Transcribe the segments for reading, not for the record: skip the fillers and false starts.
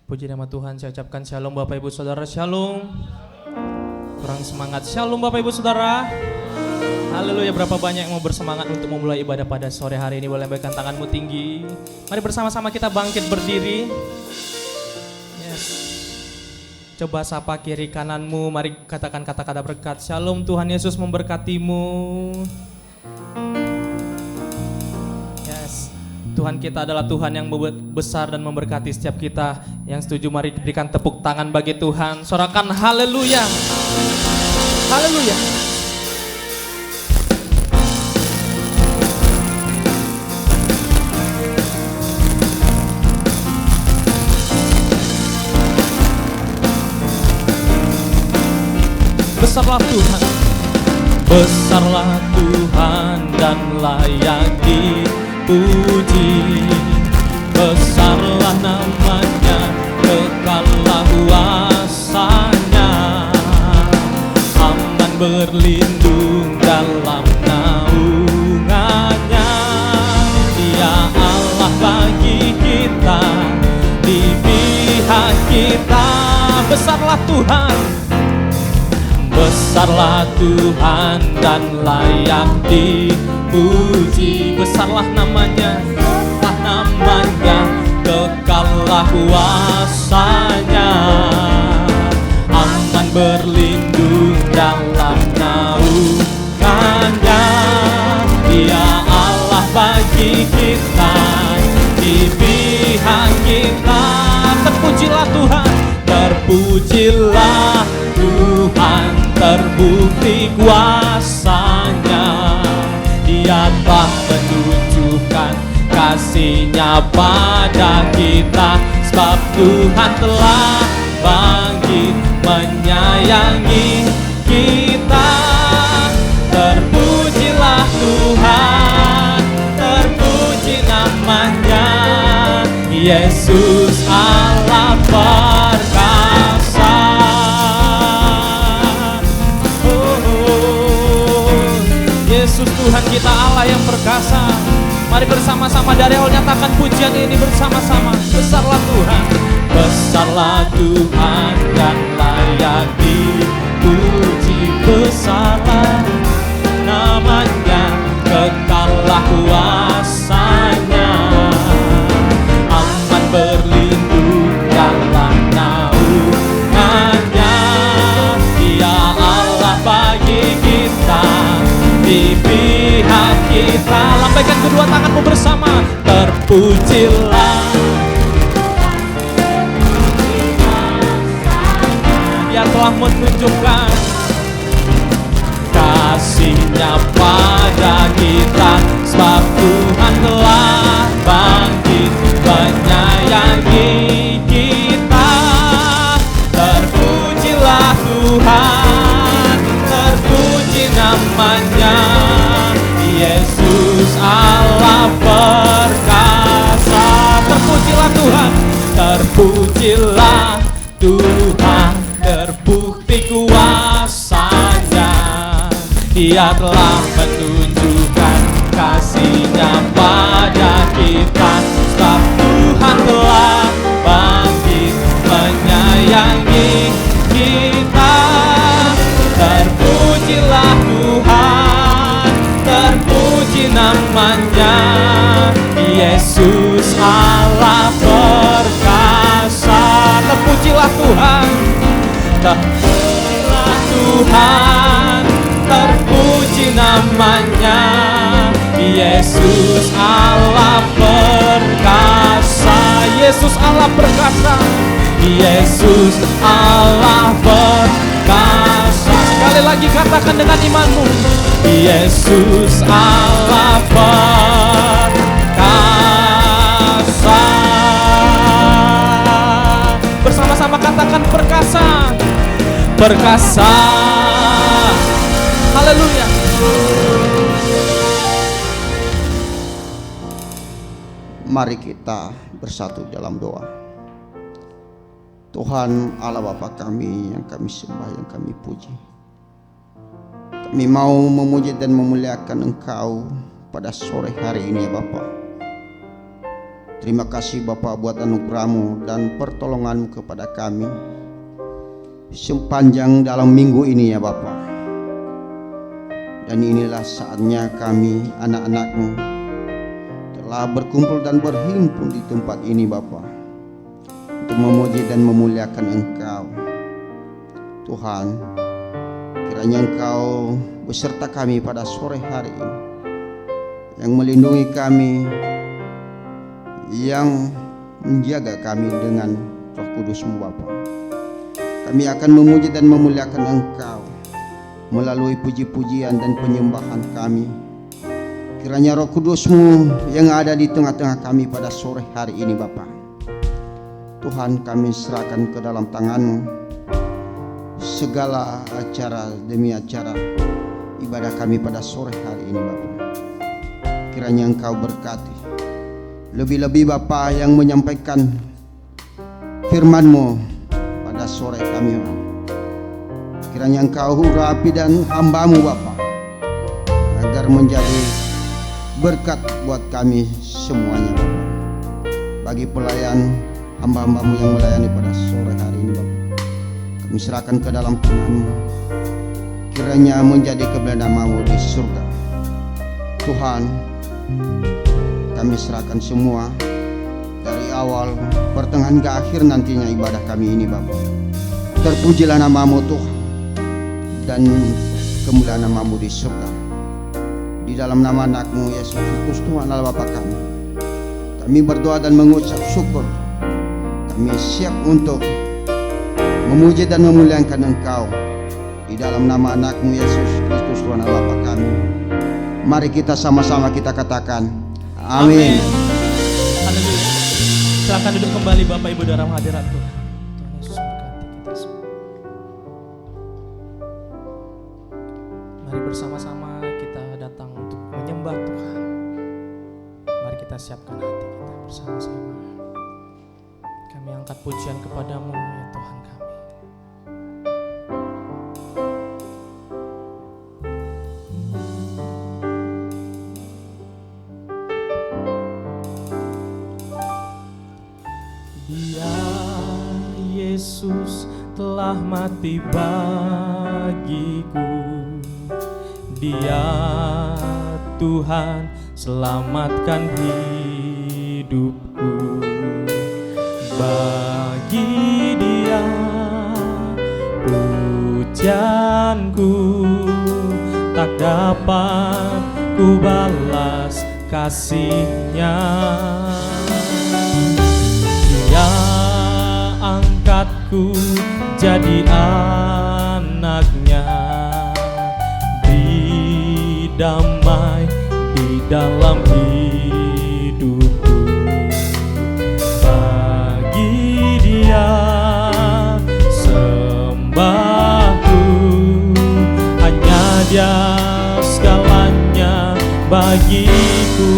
Puji nama Tuhan, saya ucapkan shalom Bapak Ibu Saudara, shalom. Kurang semangat, shalom Bapak Ibu Saudara. Haleluya, berapa banyak yang mau bersemangat untuk memulai ibadah pada sore hari ini? Boleh lambaikan tanganmu tinggi. Mari bersama-sama kita bangkit berdiri. Yes. Coba sapa kiri kananmu, mari katakan kata-kata berkat. Shalom, Tuhan Yesus memberkatimu. Tuhan kita adalah Tuhan yang besar dan memberkati setiap kita. Yang setuju mari berikan tepuk tangan bagi Tuhan. Sorakan haleluya. Haleluya. Besarlah Tuhan. Besarlah Tuhan dan layak dipuji, besarlah namanya, kekallah kuasanya, aman berlindung dalam naungannya. Dia Allah bagi kita, di pihak kita. Besarlah Tuhan, besarlah Tuhan dan layak dipuji, besarlah namanya, kekallah kuasanya, aman berlindung dalam naungannya. Dia Allah bagi kita, di pihak kita. Terpujilah Tuhan, terpujilah Tuhan, terbukti kuasanya. Dia telah menunjukkan kasih-Nya pada kita, sebab Tuhan telah bangkit menyayangi kita. Terpujilah Tuhan, terpuji namanya, Yesus Allah perkasa. Yesus Tuhan kita Allah yang perkasa. Mari bersama-sama dari awal nyatakan pujian ini bersama-sama. Besarlah Tuhan, besarlah Tuhan dan layak dipuji, besarlah namanya, kekallah kuasanya, aman berlindung dalam naungannya. Dia Allah bagi kita, di pihak kita. Lambaikan kedua tanganmu bersama. Terpujilah, Dia telah menunjukkan kasih-Nya pada kita, sebab Tuhan telah bangkit menyayangi kita. Terpujilah Tuhan, terpuji namanya, Yesus Allah perkasa. Terpujilah Tuhan, terpujilah Tuhan, terbukti kuasanya. Dia telah menunjukkan kasih-Nya pada kita, sebab Tuhan telah bangkit menyayangi kita. Terpujilah Tuhan, terpuji namanya, Yesus Allah perkasa. Terpujilah Tuhan, terpujilah Tuhan, terpuji namanya, Yesus Allah perkasa. Yesus Allah perkasa, Yesus Allah perkasa. Sekali lagi katakan dengan imanmu, Yesus Allah perkasa. Bersama-sama katakan perkasa, perkasa. Haleluya. Mari kita bersatu dalam doa. Tuhan Allah Bapa kami yang kami sembah, yang kami puji, kami mau memuji dan memuliakan Engkau pada sore hari ini ya Bapa. Terima kasih Bapa buat anugerah-Mu dan pertolongan-Mu kepada kami sepanjang dalam minggu ini ya Bapa. Dan inilah saatnya kami anak-anak-Mu telah berkumpul dan berhimpun di tempat ini Bapa, untuk memuji dan memuliakan Engkau. Tuhan, kiranya Engkau beserta kami pada sore hari ini, yang melindungi kami, yang menjaga kami dengan Roh Kudus-Mu Bapa. Kami akan memuji dan memuliakan Engkau melalui puji-pujian dan penyembahan kami. Kiranya Roh Kudus-Mu yang ada di tengah-tengah kami pada sore hari ini Bapa. Tuhan, kami serahkan ke dalam tangan-Mu segala acara demi acara ibadah kami pada sore hari ini Bapa. Kiranya Engkau berkati, lebih-lebih Bapa yang menyampaikan firman-Mu pada sore kami. Kiranya Engkau urapi dan hamba-Mu Bapa, agar menjadi berkat buat kami semuanya Bapa. Bagi pelayan hamba-hamba-Mu yang melayani pada sore hari ini Bapa, kami serahkan ke dalam tangan-Mu. Kiranya menjadi kemuliaan nama-Mu di surga. Tuhan, kami serahkan semua dari awal, pertengahan ke akhir nantinya ibadah kami ini Bapa. Terpujilah nama-Mu Tuhan, dan kemuliaan nama-Mu di surga. Di dalam nama anak-Mu Yesus Kristus Tuhan Allah Bapa kami berdoa dan mengucap syukur. Kami siap untuk memuji dan memuliakan Engkau. Di dalam nama anak-Mu Yesus Kristus Tuhan Allah Bapa kami. Mari kita sama-sama kita katakan amin. Haleluya. Silakan duduk kembali Bapak Ibu dalam hadirat Tuhan. Tuhan Yesus berkati kita semua. Mari bersama-sama kita datang untuk menyembah Tuhan. Mari kita siapkan hati kita bersama-sama. Kami angkat pujian kepada-Mu ya Tuhan kami. Yesus telah mati bagiku. Dia Tuhan selamatkan hidupku. Bagi Dia pujianku tak dapat ku balas kasih-Nya. Dia angkatku jadi anak-Nya, beri damai di dalam hidupku. Bagi Dia sembahku, hanya Dia segalanya bagiku.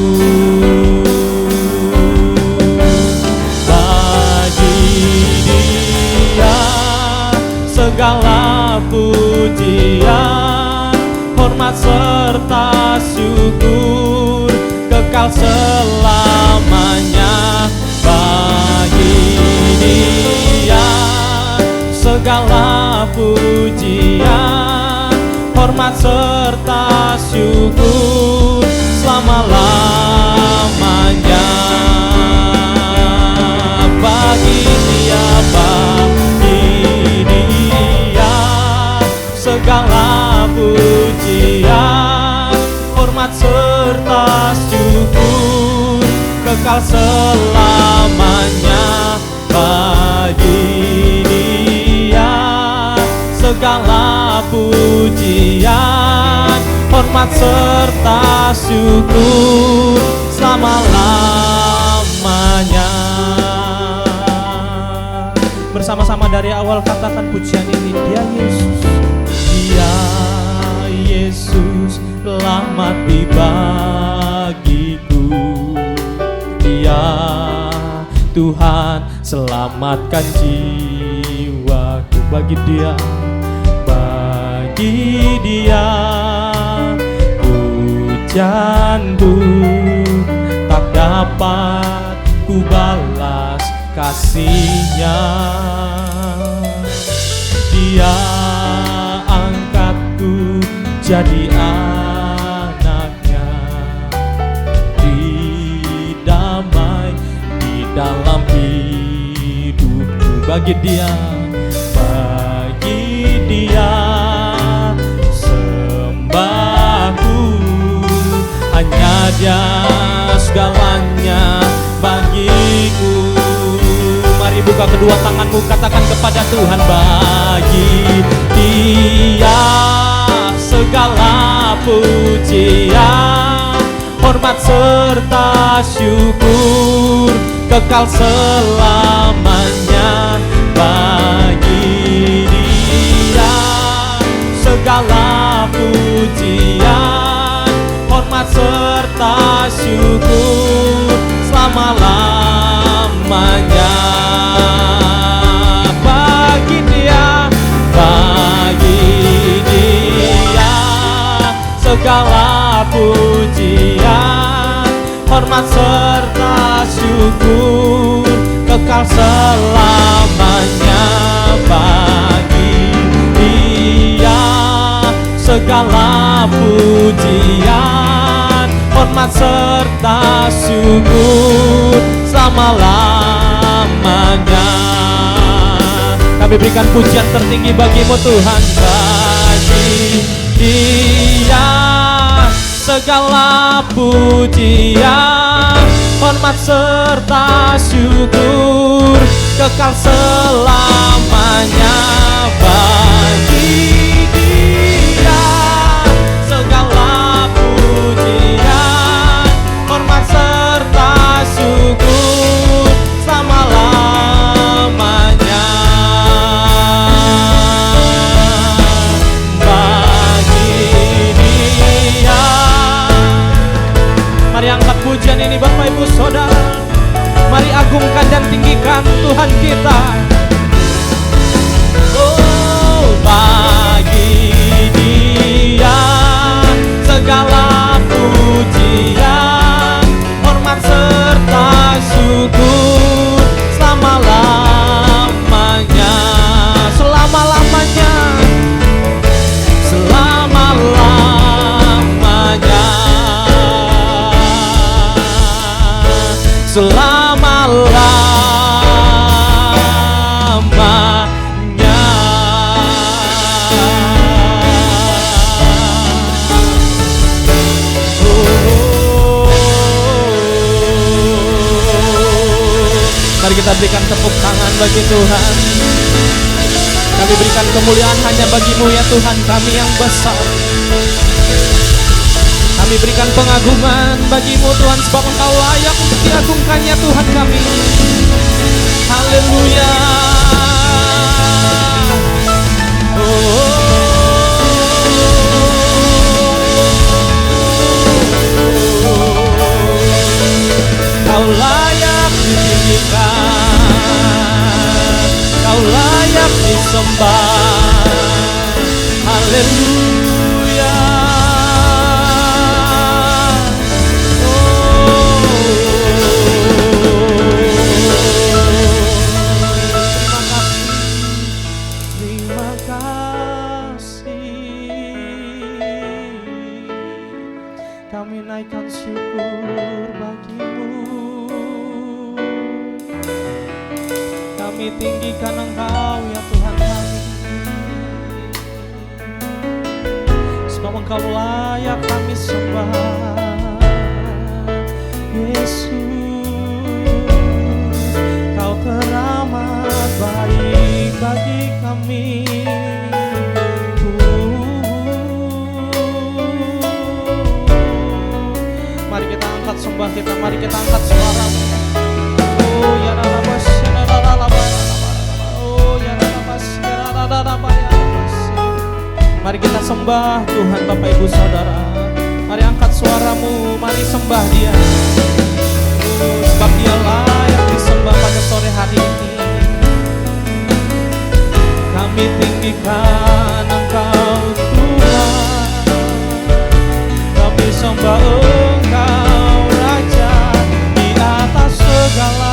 Segala pujian, hormat serta syukur kekal selamanya. Bagi Dia segala pujian, hormat serta syukur selama-lamanya. Bagi Dia, segala pujian, hormat serta syukur kekal selamanya. Bagi Dia segala pujian, hormat serta syukur selama-lamanya. Bersama-sama dari awal katakan pujian ini. Dia Yesus, Dia Yesus telah mati bagiku. Dia Tuhan selamatkan jiwaku. Bagi Dia pujianku tak dapat ku ku balas kasihnya. Dia angkatku jadi anaknya, didamai di dalam hidupku. Bagi dia sembahku, hanya dia segalanya bagiku. Mari buka kedua tanganmu, katakan kepada Tuhan, bagi dia segala pujian, hormat serta syukur kekal selamanya. Bagi dia segala pujian, hormat serta syukur selama-lamanya. Bagi dia segala pujian, hormat serta syukur kekal selamanya. Bagi dia segala pujian, hormat serta syukur selama-lamanya. Kami berikan pujian tertinggi bagimu Tuhan. Bagi dia segala pujian, hormat serta syukur kekal selamanya. Bagi dia segala pujian, hormat serta syukur selama-lamanya. Mari angkat pujian ini Bapak Ibu Saudara. Mari agungkan dan tinggikan Tuhan kita. Oh, bagi dia segala pujian, hormat serta syukur selama-lamanya. Selama-lamanya, selama-lamanya, selama-lamanya. Mari kita berikan tepuk tangan bagi Tuhan. Kami berikan kemuliaan hanya bagimu ya Tuhan kami yang besar. Kami berikan pengagungan bagimu Tuhan, sebab Engkau layak untuk diagungkannya Tuhan kami. Haleluya. Kau layak ditinggikan, Kau layak disembah. Haleluya. Kami naikkan syukur bagimu, kami tinggikan Engkau ya Tuhan kami, sebab Engkau layak kami sembah. Yesus, Kau teramat baik bagi kami. Mari kita angkat sembah kita, mari kita angkat suara. Oh ya rabas, oh ya rabas, mari kita sembah Tuhan Bapak Ibu Saudara. Mari angkat suaramu, mari sembah Dia. Oh, sebab Dia layak disembah pada sore hari ini. Kami tinggikan Engkau Tuhan, kami sembah Engkau Raja di atas segala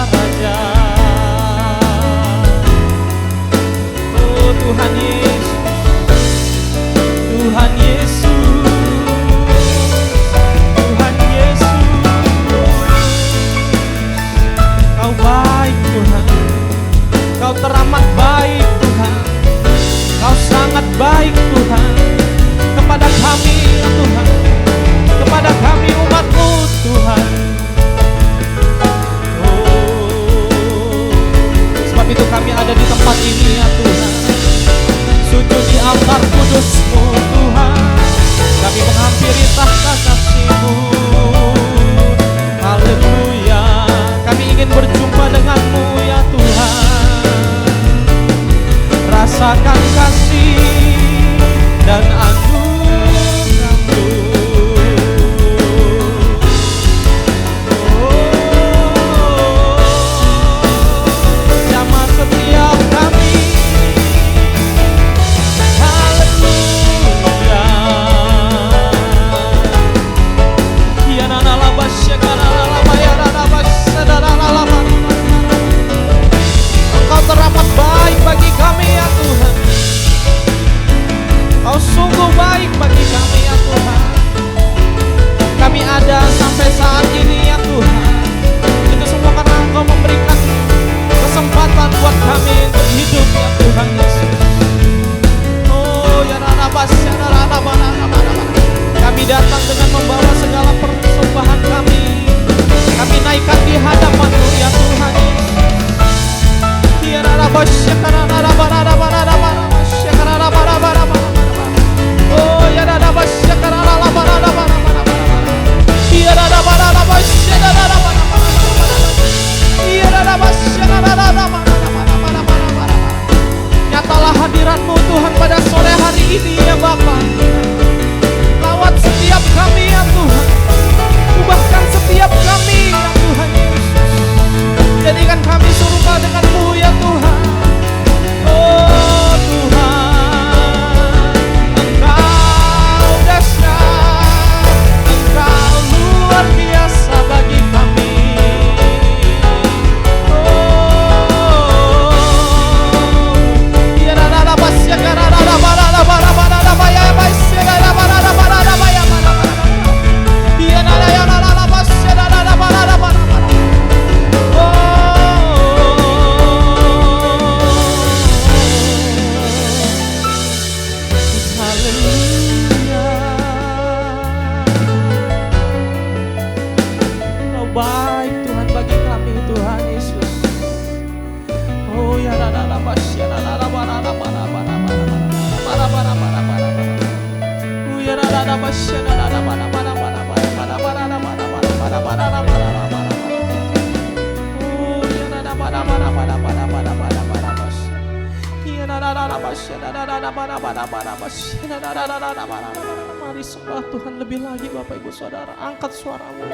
Mari sembah Tuhan lebih lagi Bapak Ibu Saudara, angkat suaramu.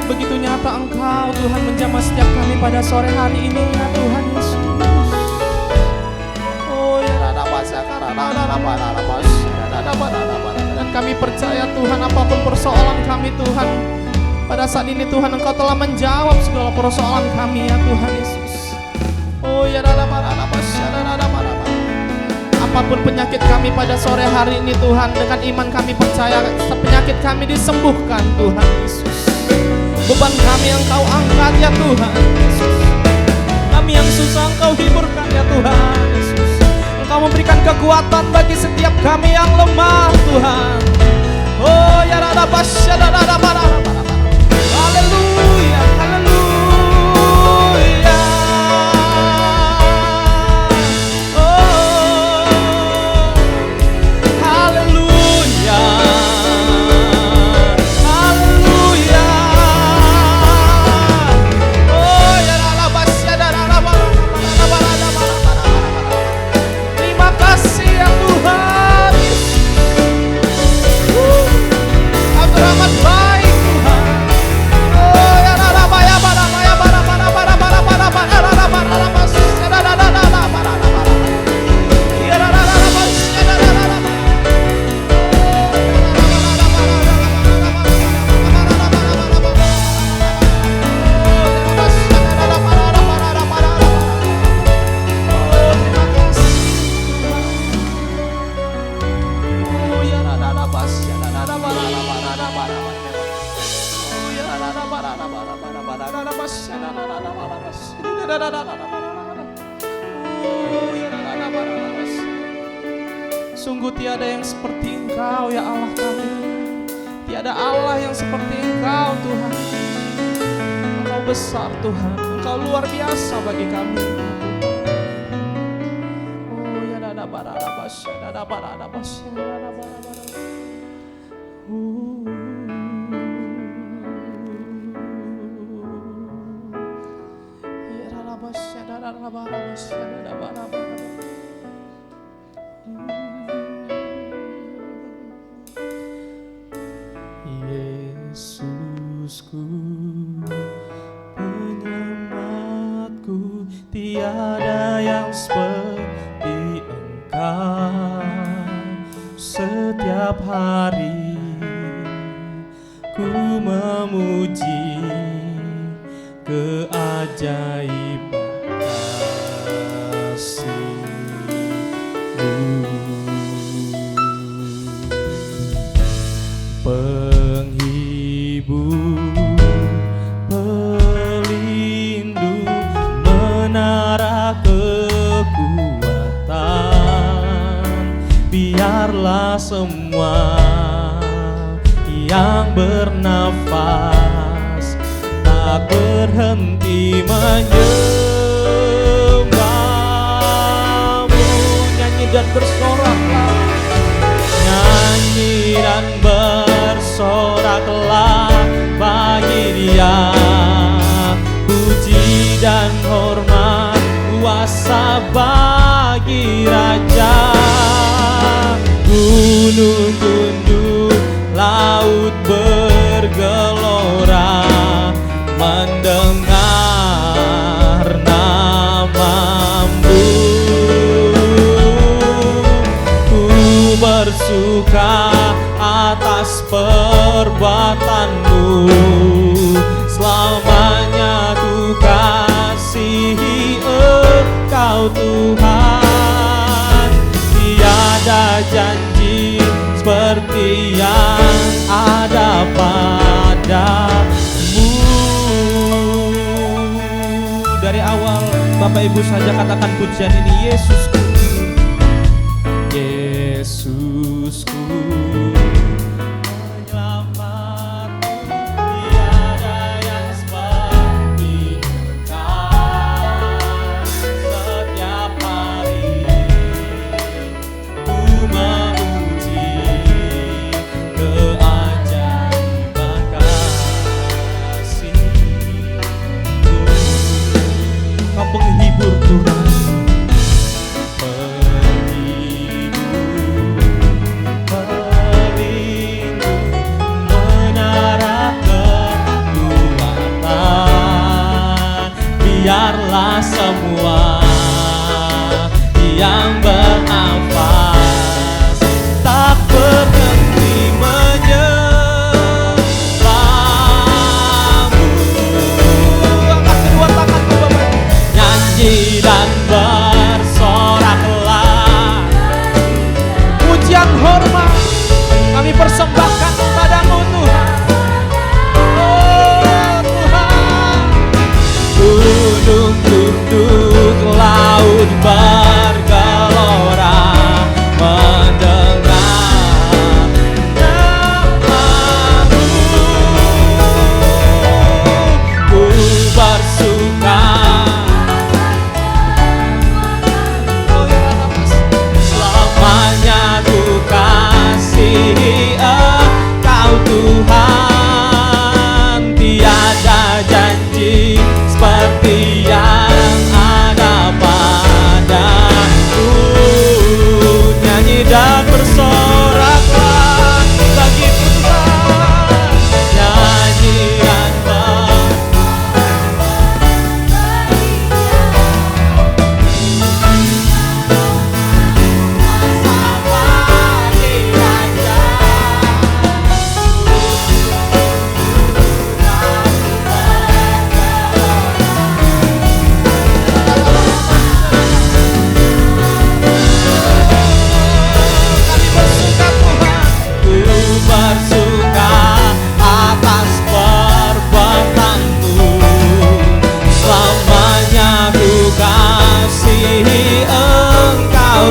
Begitu nyata Engkau Tuhan menjamah setiap kami pada sore hari ini ya Tuhan Yesus. Dan kami percaya Tuhan apapun persoalan kami Tuhan, pada saat ini Tuhan Engkau telah menjawab segala persoalan kami ya Tuhan Yesus. Apapun penyakit kami pada sore hari ini Tuhan, dengan iman kami percaya penyakit kami disembuhkan Tuhan Yesus. Beban kami yang Engkau angkat ya Tuhan Yesus. Kami yang susah Engkau hiburkan ya Tuhan Yesus. Engkau memberikan kekuatan bagi setiap kami yang lemah Tuhan. Oh ya haleluya, haleluya. Oh haleluya, haleluya. Oh ya terima kasih ya Tuhan Yesus. Kau teramat baik Tuhan. Oh ya Sungguh tiada yang seperti Engkau ya Allah kami. Tiada Allah yang seperti Engkau Tuhan. Engkau besar Tuhan, Engkau luar biasa bagi kami. Oh ya dada barada basya, dada barada basya, dada barada. Ya dada basya, dada barada basya, dada barada. Yesusku, penyelamatku, tiada yang seperti Engkau. Setiap hari ku memuji keajaiban kasih-Mu. Penghibur, pelindung, menara kekuatan, biarlah semua yang bernafas tak berhenti menyembah-Mu. Nyanyi dan bersoraklah, nyanyi dan bersoraklah bagi Dia, puji dan hormat kuasa bagi Raja. Gunung tunduk, laut bergelora mendengar nama-Mu. duka atas perbuatanmu. Selamanya ku kasihi Engkau Tuhan. Tiada janji seperti yang ada padamu. Dari awal Bapak Ibu saja katakan pujian ini, Yesusku, Yesusku menyelamatku, tiada yang seperti Engkau. Setiap hari ku memuji keajaiban kasih-Mu. Kau penghibur Tuhan, biarlah semua yang bernafas tak berhenti menyembahmu. Angkat kedua tanganmu Bapak, nyanyi dan bersoraklah. Pujian hormat kami persembahkan kepadamu Tuhan. Gunung tunduk, laut bergelora mendengar namamu. Ku bersuka, selamanya ku kasihi Engkau Tuhan. Tiada janji seperti yang ada padamu. Nyanyi dan bersoraklah bagi Tuhan. Nyanyi dan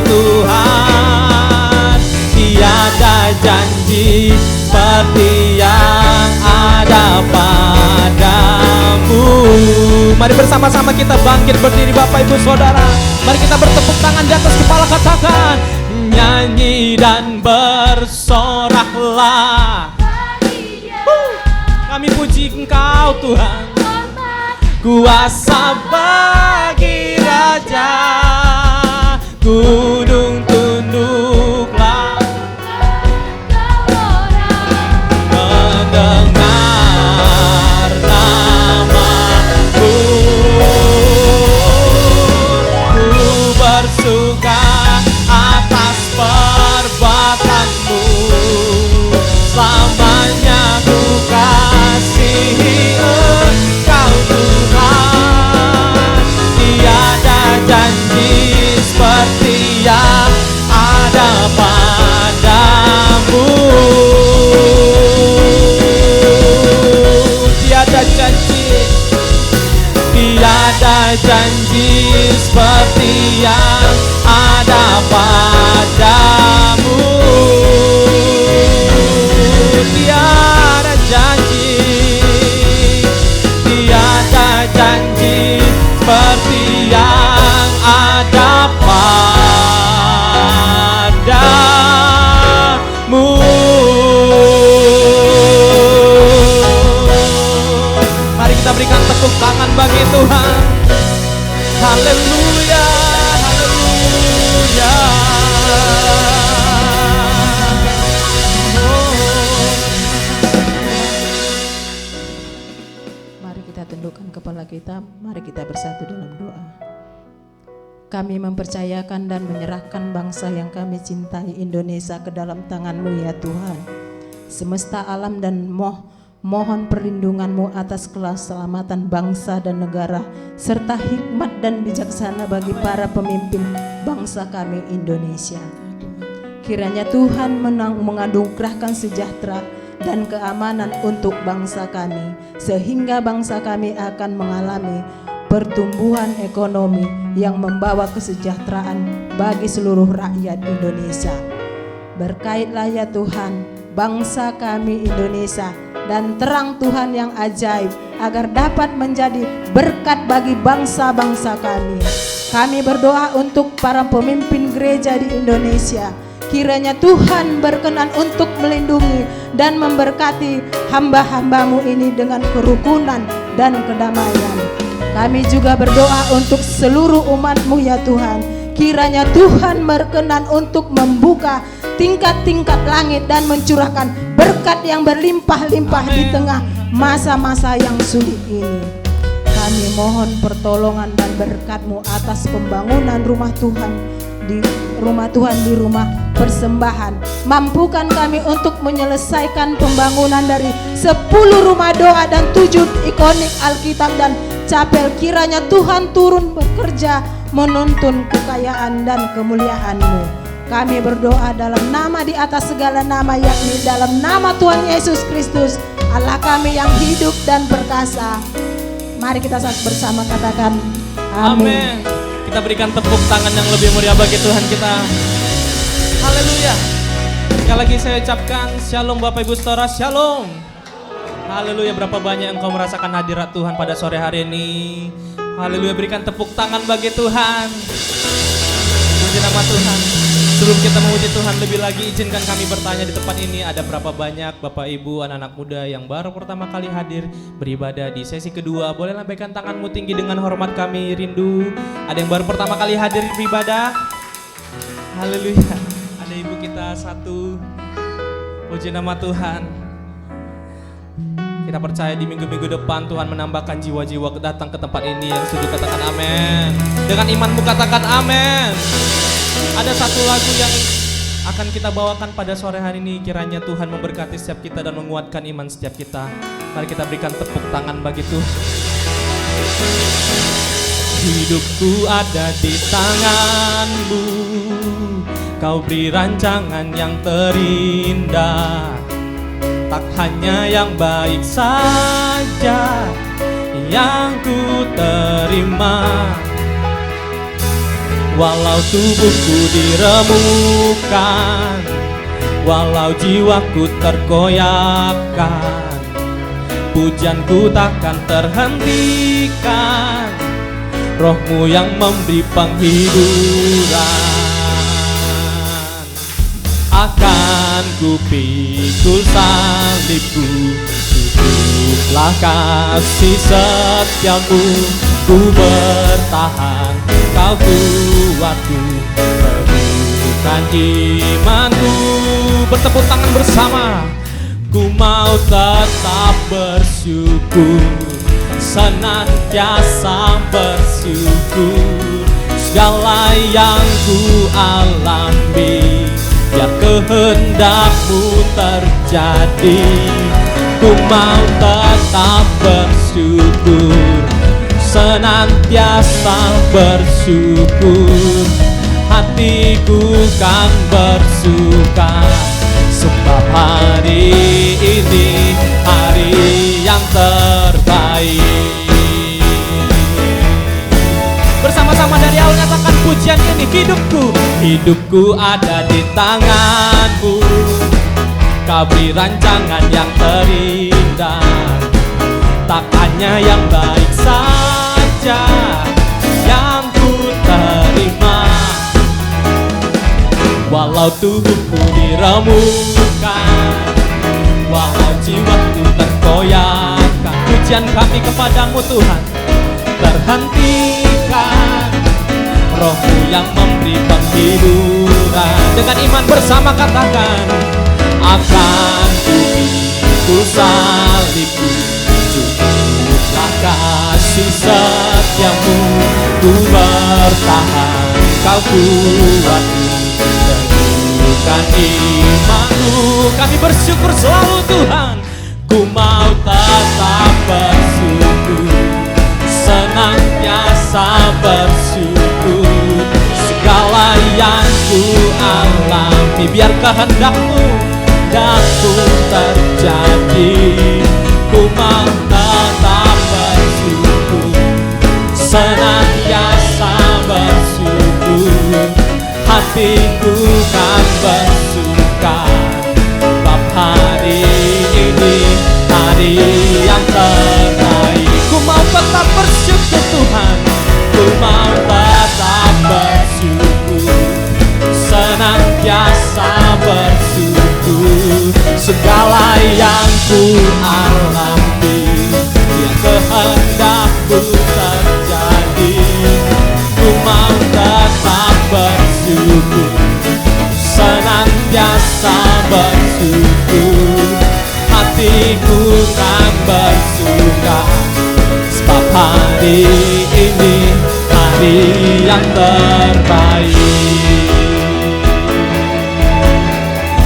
Tuhan. Tiada janji seperti yang ada padamu. Mari bersama-sama kita bangkit berdiri Bapak Ibu Saudara. Mari kita bertepuk tangan di atas kepala, katakan nyanyi dan bersoraklah. Kami puji Engkau Tuhan, kuasa bagi Raja. Gunung tunduklah mendengar namamu. Ku bersuka atas perbuatanmu. Selamanya ku kasihi Engkau Tuhan. Tiada janji seperti yang ada padamu. Tiada janji seperti yang ada padamu. Tiada janji seperti yang ada padamu. Mari kita berikan tepuk tangan bagi Tuhan. Haleluya, haleluya. Mari kita tundukkan kepala kita, mari kita bersatu dalam doa. Kami mempercayakan dan menyerahkan bangsa yang kami cintai Indonesia ke dalam tangan-Mu ya Tuhan. Semesta alam dan mohon perlindungan-Mu atas keselamatan bangsa dan negara, serta hikmat dan bijaksana bagi para pemimpin bangsa kami Indonesia. Kiranya Tuhan menganugerahkan sejahtera dan keamanan untuk bangsa kami, sehingga bangsa kami akan mengalami pertumbuhan ekonomi yang membawa kesejahteraan bagi seluruh rakyat Indonesia. Berkaitlah ya Tuhan bangsa kami Indonesia, dan terang Tuhan yang ajaib agar dapat menjadi berkat bagi bangsa-bangsa kami. Kami berdoa untuk para pemimpin gereja di Indonesia. Kiranya Tuhan berkenan untuk melindungi dan memberkati hamba-hamba-Mu ini dengan kerukunan dan kedamaian. Kami juga berdoa untuk seluruh umat-Mu ya Tuhan. Kiranya Tuhan berkenan untuk membuka tingkat-tingkat langit dan mencurahkan berkat yang berlimpah-limpah di tengah masa-masa yang sulit ini. Kami mohon pertolongan dan berkat-Mu atas pembangunan rumah Tuhan di rumah persembahan. Mampukan kami untuk menyelesaikan pembangunan dari 10 rumah doa dan 7 ikonik Alkitab dan Chapel. Kiranya Tuhan turun bekerja menuntun kekayaan dan kemuliaan-Mu. Kami berdoa dalam nama di atas segala nama, yakni dalam nama Tuhan Yesus Kristus, Allah kami yang hidup dan perkasa. Mari kita bersama katakan amin. Kita berikan tepuk tangan yang lebih meriah bagi Tuhan kita. Haleluya. Sekali lagi saya ucapkan shalom Bapak Ibu Saudara, shalom. Haleluya, berapa banyak engkau merasakan hadirat Tuhan pada sore hari ini. Haleluya, berikan tepuk tangan bagi Tuhan. Puji nama Tuhan. Sebelum kita memuji Tuhan lebih lagi, izinkan kami bertanya di tempat ini, ada berapa banyak Bapak Ibu anak-anak muda yang baru pertama kali hadir beribadah di sesi kedua? Boleh lambaikan tanganmu tinggi dengan hormat kami rindu. Ada yang baru pertama kali hadir beribadah? Haleluya. Ada ibu kita satu. Puji nama Tuhan. Kita percaya di minggu-minggu depan Tuhan menambahkan jiwa-jiwa datang ke tempat ini. Yang setuju katakan amin. Dengan imanmu katakan amin. Ada satu lagu yang akan kita bawakan pada sore hari ini. Kiranya Tuhan memberkati setiap kita dan menguatkan iman setiap kita. Mari kita berikan tepuk tangan bagi Tuhan. Hidupku ada di tangan-Mu, Kau beri rancangan yang terindah. Tak hanya yang baik saja yang ku terima. Walau tubuhku diremukkan, walau jiwaku terkoyakkan, pujianku takkan terhentikan. Roh-Mu yang memberi penghiburan. Akan ku pikul salibku, tutuplah kasih setiamu. Ku bertahan, Kau kuatku, teguhkan imanku. Bertepuk tangan bersama. Ku mau tetap bersyukur, senantiasa bersyukur. Segala yang ku alami, biar kehendak-Mu terjadi. Ku mau tetap bersyukur, senantiasa bersyukur. Hatiku kan bersuka, sebab hari ini hari yang terbaik. Bersama-sama dari awal nyatakan pujian ini. Hidupku ada di tangan-Mu, Kau beri rancangan yang terindah. Tak hanya yang baik saja yang ku terima. Walau tubuhku diremukkan, walau jiwaku terkoyakkan, pujian kami kepadamu Tuhan terhentikan. Roh-Mu yang memberi penghiburan. Dengan iman bersama katakan, akan ku pikul salibku, cukuplah kasih setiamu. Ku bertahan, Kau kuatku, teguhkan imanku. Kami bersyukur selalu Tuhan. Ku mau tetap bersyukur, senantiasa bersyukur. Segala yang ku alami, biar kehendak-Mu dapat terjadi. Ku mau tetap bersyukur, senantiasa bersyukur. Hatiku kan bersuka, sebab hari ini hari yang terbaik. Ku mau tetap bersyukur Tuhan, ku mau tetap bersyukur, senantiasa bersyukur. Segala yang ku alami, yang kehendak-Mu terjadi. Ku mau tetap bersyukur, senantiasa bersyukur. Hatiku kan bersuka, sebab hari ini hari yang terbaik.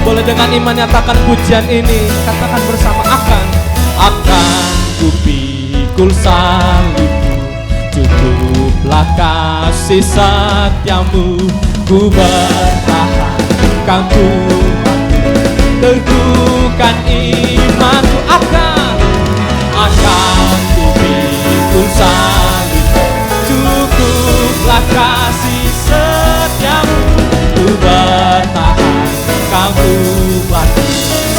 Boleh dengan iman nyatakan pujian ini, katakan bersama, akan ku pikul salibmu, cukuplah kasih setiamu. Ku bertahan, kan ku teguhkan imanku. Akan ku pikul salibmu, cukuplah kasih setiamu. Ku bertahan, kau kuatku.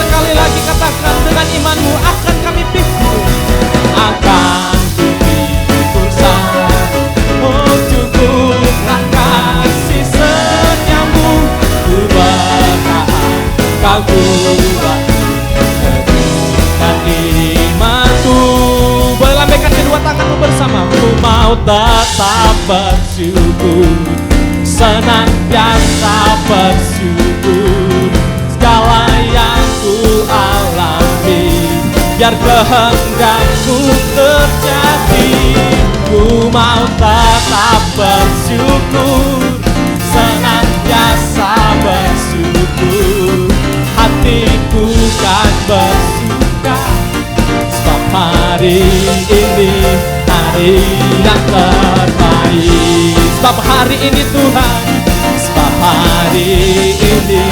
Sekali lagi katakan dengan imanmu, akan kami pikul. Akan ku pikul salibmu, oh cukuplah kasih setiamu. Ku bertahan, kau kuatku, teguhkan imanku. Boleh lambaikan kedua tanganmu bersama. Ku mau tetap bersyukur, senantiasa bersyukur. Segala yang ku alami, biar kehendak-Mu terjadi. Ku mau tetap bersyukur, senantiasa bersyukur. Hatiku kan bersuka, sebab hari ini hari yang terbaik. Sebab hari ini Tuhan, sebab hari ini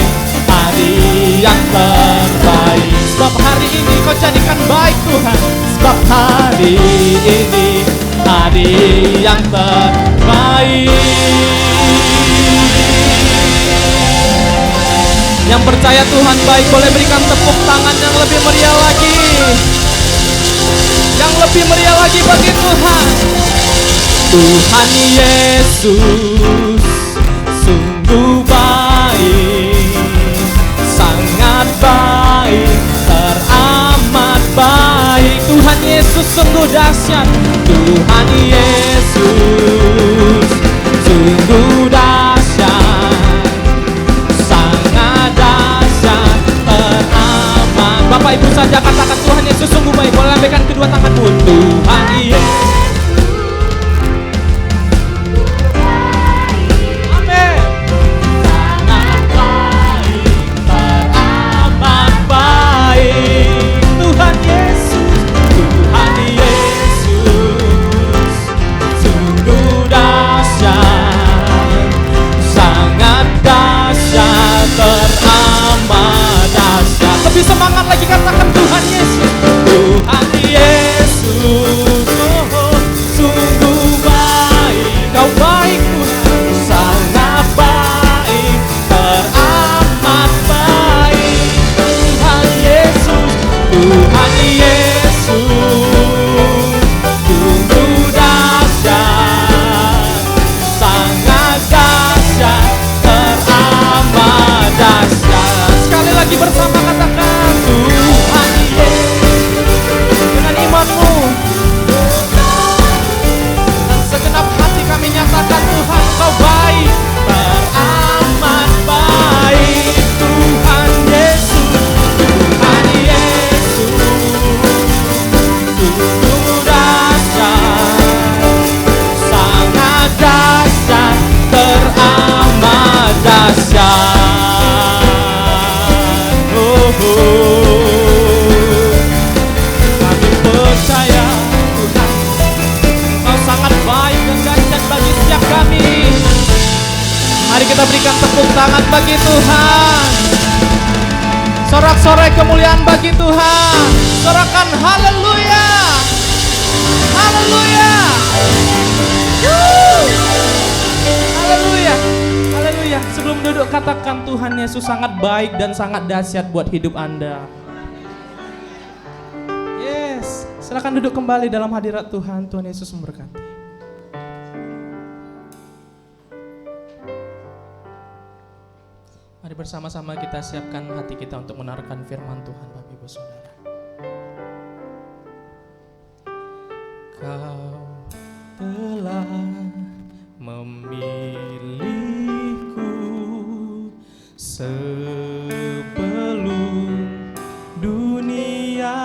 hari yang terbaik. Sebab hari ini Kau jadikan baik Tuhan, sebab hari ini hari yang terbaik. Yang percaya Tuhan baik boleh berikan tepuk tangan yang lebih meriah lagi. Yang lebih meriah lagi bagi Tuhan. Tuhan Yesus sungguh baik, sangat baik, teramat baik. Tuhan Yesus sungguh dahsyat. Tuhan Yesus sungguh dahsyat, sangat dahsyat, teramat. Bapak Ibu saja katakan Tuhan Yesus sungguh baik. Boleh lambaikan kedua tanganmu. Tuhan Yesus. Lebih semangat lagi katakan Tuhan Yesus. Tuhan Yesus, oh, sungguh baik. Kau baik Tuhan, sangat baik, teramat baik. Tuhan Yesus, Tuhan Yesus, sungguh dahsyat, sangat dahsyat, teramat dahsyat. Sekali lagi bersama katakan Tuhan Yesus. kita berikan tepuk tangan bagi Tuhan. Sorak-sorai kemuliaan bagi Tuhan. Sorakan haleluya. Haleluya. Haleluya. Haleluya. Sebelum duduk katakan Tuhan Yesus sangat baik dan sangat dahsyat buat hidup Anda. Yes. Silakan duduk kembali dalam hadirat Tuhan. Tuhan Yesus memberkati. Mari bersama-sama kita siapkan hati kita untuk mendengarkan firman Tuhan, Bapak Ibu Saudara. Kau telah memilihku sebelum dunia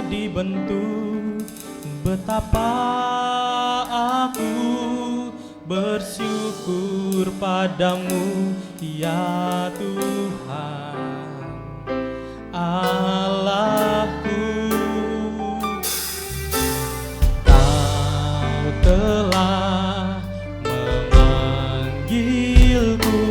dibentuk. Betapa aku bersyukur padamu ya Tuhan Allahku. Kau telah memanggilku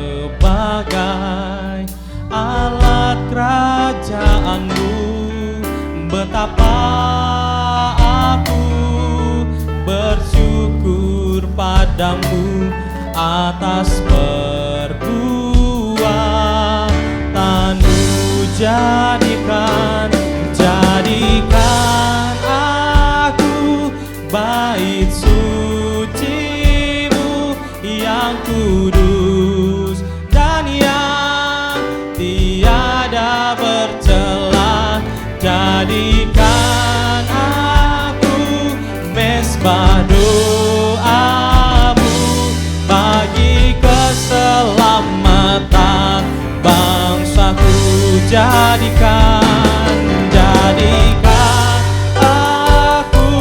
sebagai alat kerajaanmu. Betapa aku bersyukur padamu atas perbuatanmu. Jadikan aku bait sucimu yang kudus dan yang tiada bercela. Jadikan aku mesbah doamu bagi keselamatan bangsaku. Jadikan aku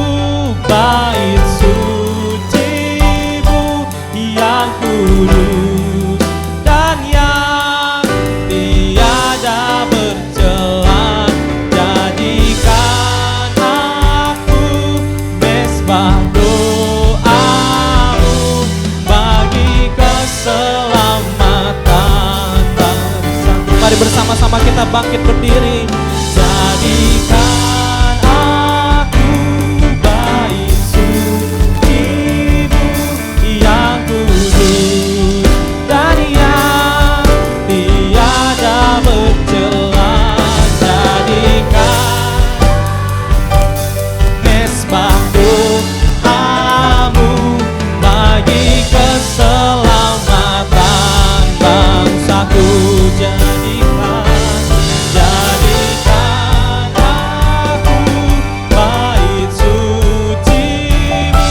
bait sucimu yang kudus dan yang tiada bercela. Jadikan aku mesbah doamu bagi keselamatan bangsa. Mari bersama-sama kita bangkit berdiri. Jadikan aku bait sucimu yang kudus dan yang tiada bercela. Jadikan mesbah doamu bagi keselamatan bangsaku. Jadikan aku bait sucimu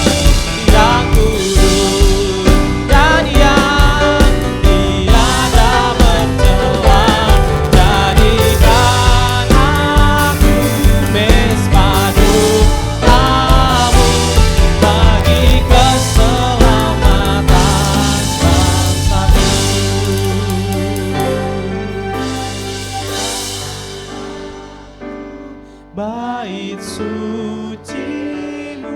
yang kudus dan yang tiada bercela. Jadikan aku mesbah doamu bagi keselamatan bangsaku. Bait sucimu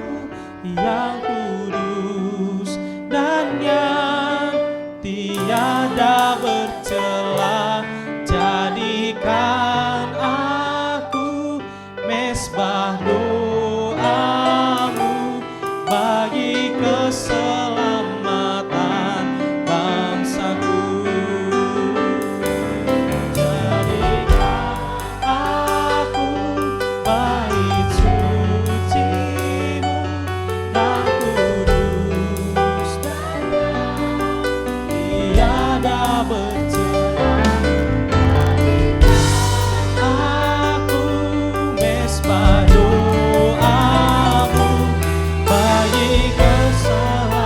yang kudus dan yang tiada bercela. Jadikan aku mesbah doamu bagi keselamatan bangsaku. Jadikan aku bait sucimu yang kudus dan yang tiada bercela. Aku mesbah doamu bagi keselamatan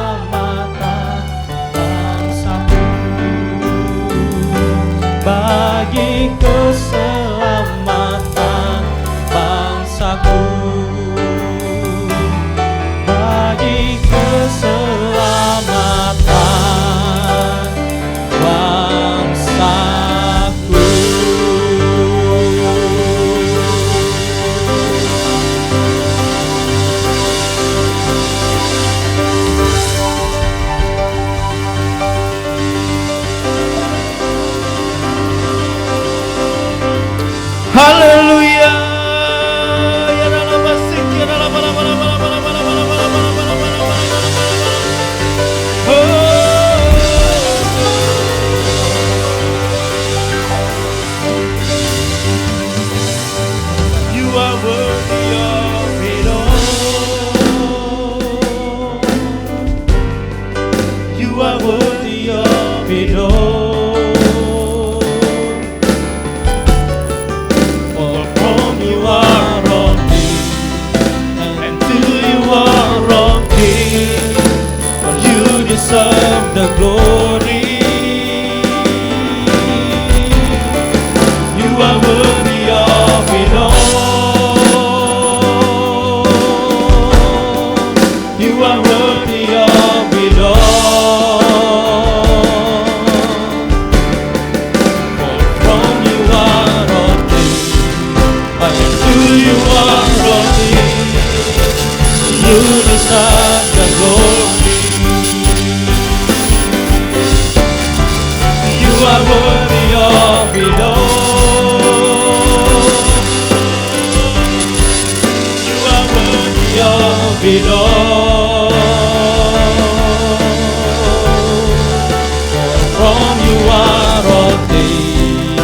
You are worthy of it all. For from you are all things, and to you are all things. You deserve the glory. You are worthy of it all. You are worthy of it all. From you are all things,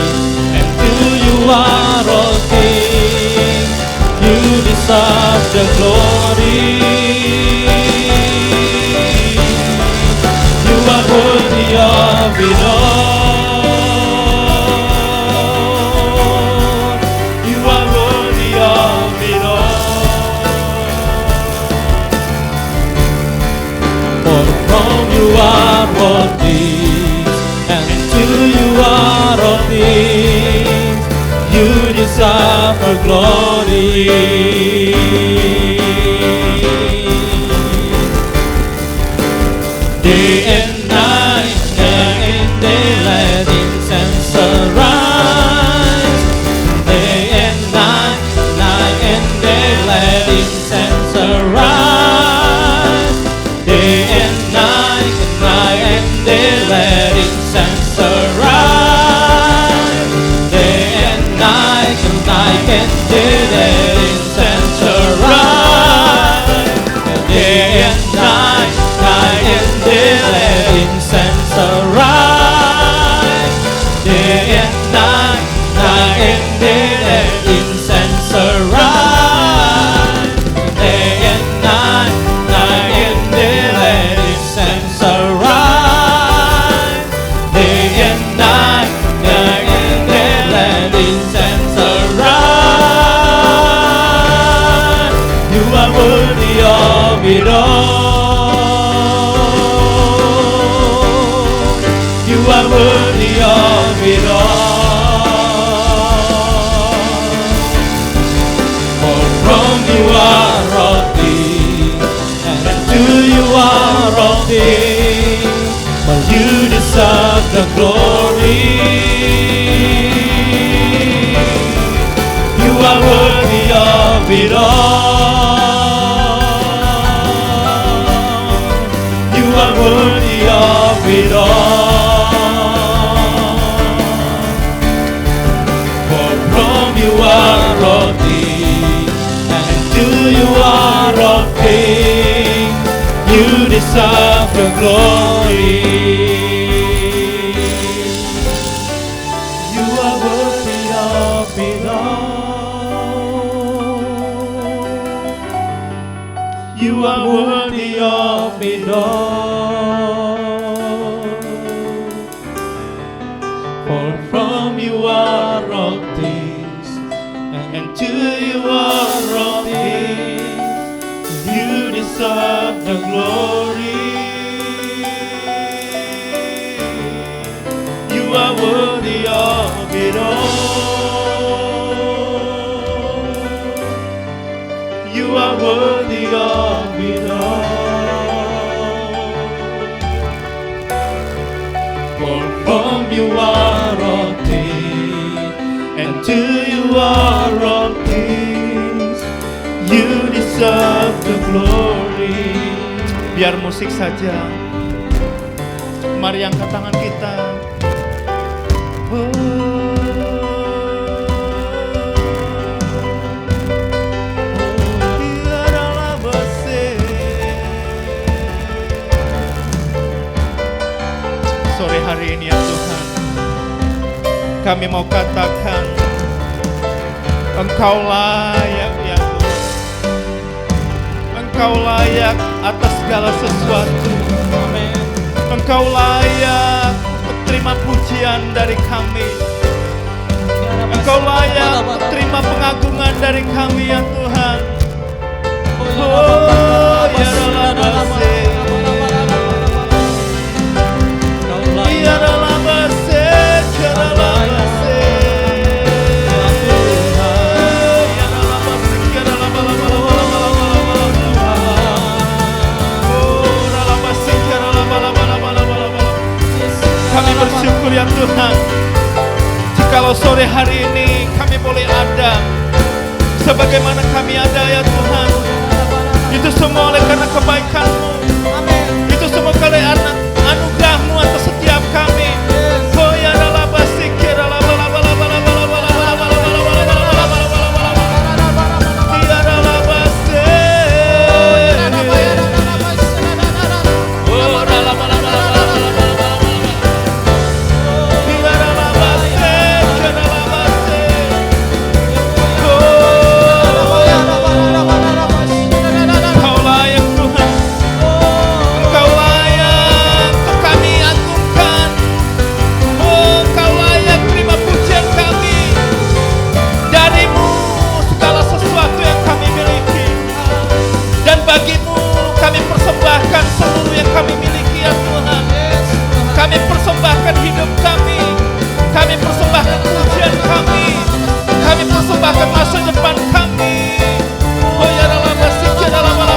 and to you are all things. You deserve the glory. You are worthy of it all. You are worthy of it all. For from you are all things, and to you are all things. You deserve the glory. Day and night, day and daylight, incense arise. Day and night, night and daylight, incense arise. Day and night, night and daylight, incense arise. Day and night and daylight, incense arise. Day and night, night and daylight, incense arise. Day and night, night and daylight, incense arise. Day and night, night and daylight, incense arise. Day and night, night and daylight, incense arise. You are worthy of it all. You are worthy of it all. For from you are all things, and to you are all things. But you deserve the glory. You are worthy of it all. You are worthy of it all. For from you are all things, and to you are all things. You deserve the glory. You are worthy of it all. You are worthy of it all. For from you are all things, and to you are all things. You deserve the glory. You are worthy of it all. You are worthy of it all. For from you are all things, and to you are all things. You deserve the glory. Biar musik saja. Mari angkat tangan kita. Sore hari ini ya Tuhan, kami mau katakan Engkau layak ya Tuhan. Engkau layak atas segala sesuatu. Amin. Engkau layak untuk terima pujian dari kami. Engkau layak untuk terima pengagungan dari kami ya Tuhan. Oh ya dalam Tuhan, jikalau sore hari ini kami boleh ada sebagaimana kami ada ya Tuhan, itu semua oleh karena kebaikan-Mu. Itu semua karena anugerah-Mu atas setiap kami. Oh ya dalam basik ya dalam persembahkan seluruh yang kami miliki ya Tuhan. Kami persembahkan hidup kami. Kami persembahkan pujian kami. Kami persembahkan masa depan kami. Oh ya dalam masjid ya dalam oh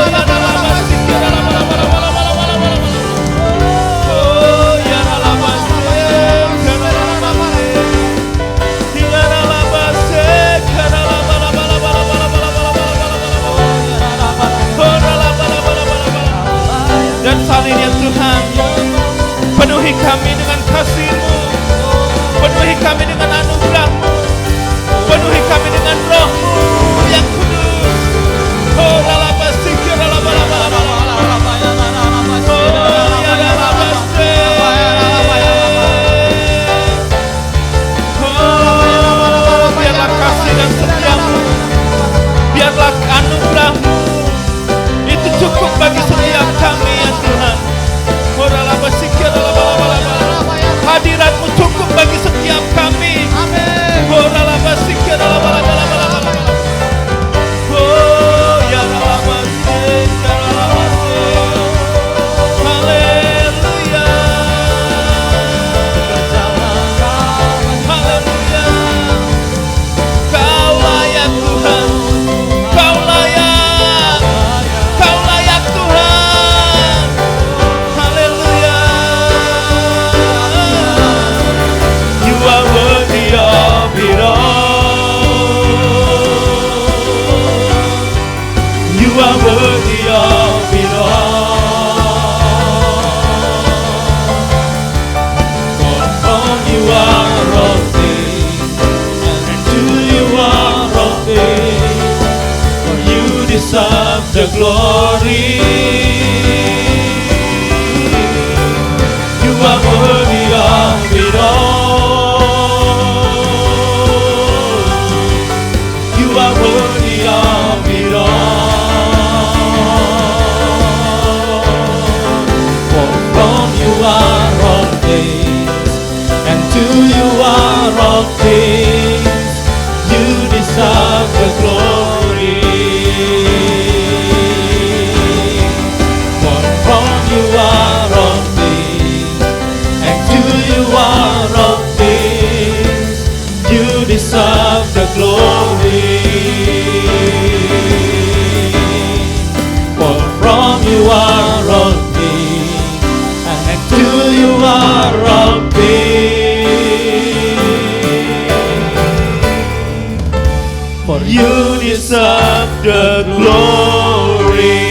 ya dalam masjid ya dalam oh ya dalam masjid dan saat ini ya Tuhan, penuhi kami dengan kasih-Mu, penuhi kami dengan anugerah-Mu, penuhi kami dengan Roh-Mu yang kudus. Oh dalam masjid ya dalam oh ya dalam masjid oh biarlah kasih dan setia-Mu, biarlah anugerah-Mu itu cukup bagi setiap kami ya Tuhan. Hadirat-Mu cukup bagi setiap kami. Oh ya haleluya. Haleluya. Kau layak Tuhan. Kau layak. Kau layak Tuhan. Haleluya. You are worthy of it all. You are worthy of it all. For from you are all things, and to you are all things. For you deserve the glory. You are worthy of it all. You are worthy of it all. For from you are all things, and to you are all things. You deserve the glory. For from you are all things, and to you are all things. You deserve the glory. For from you are all things, and to you are all things. For you deserve the glory.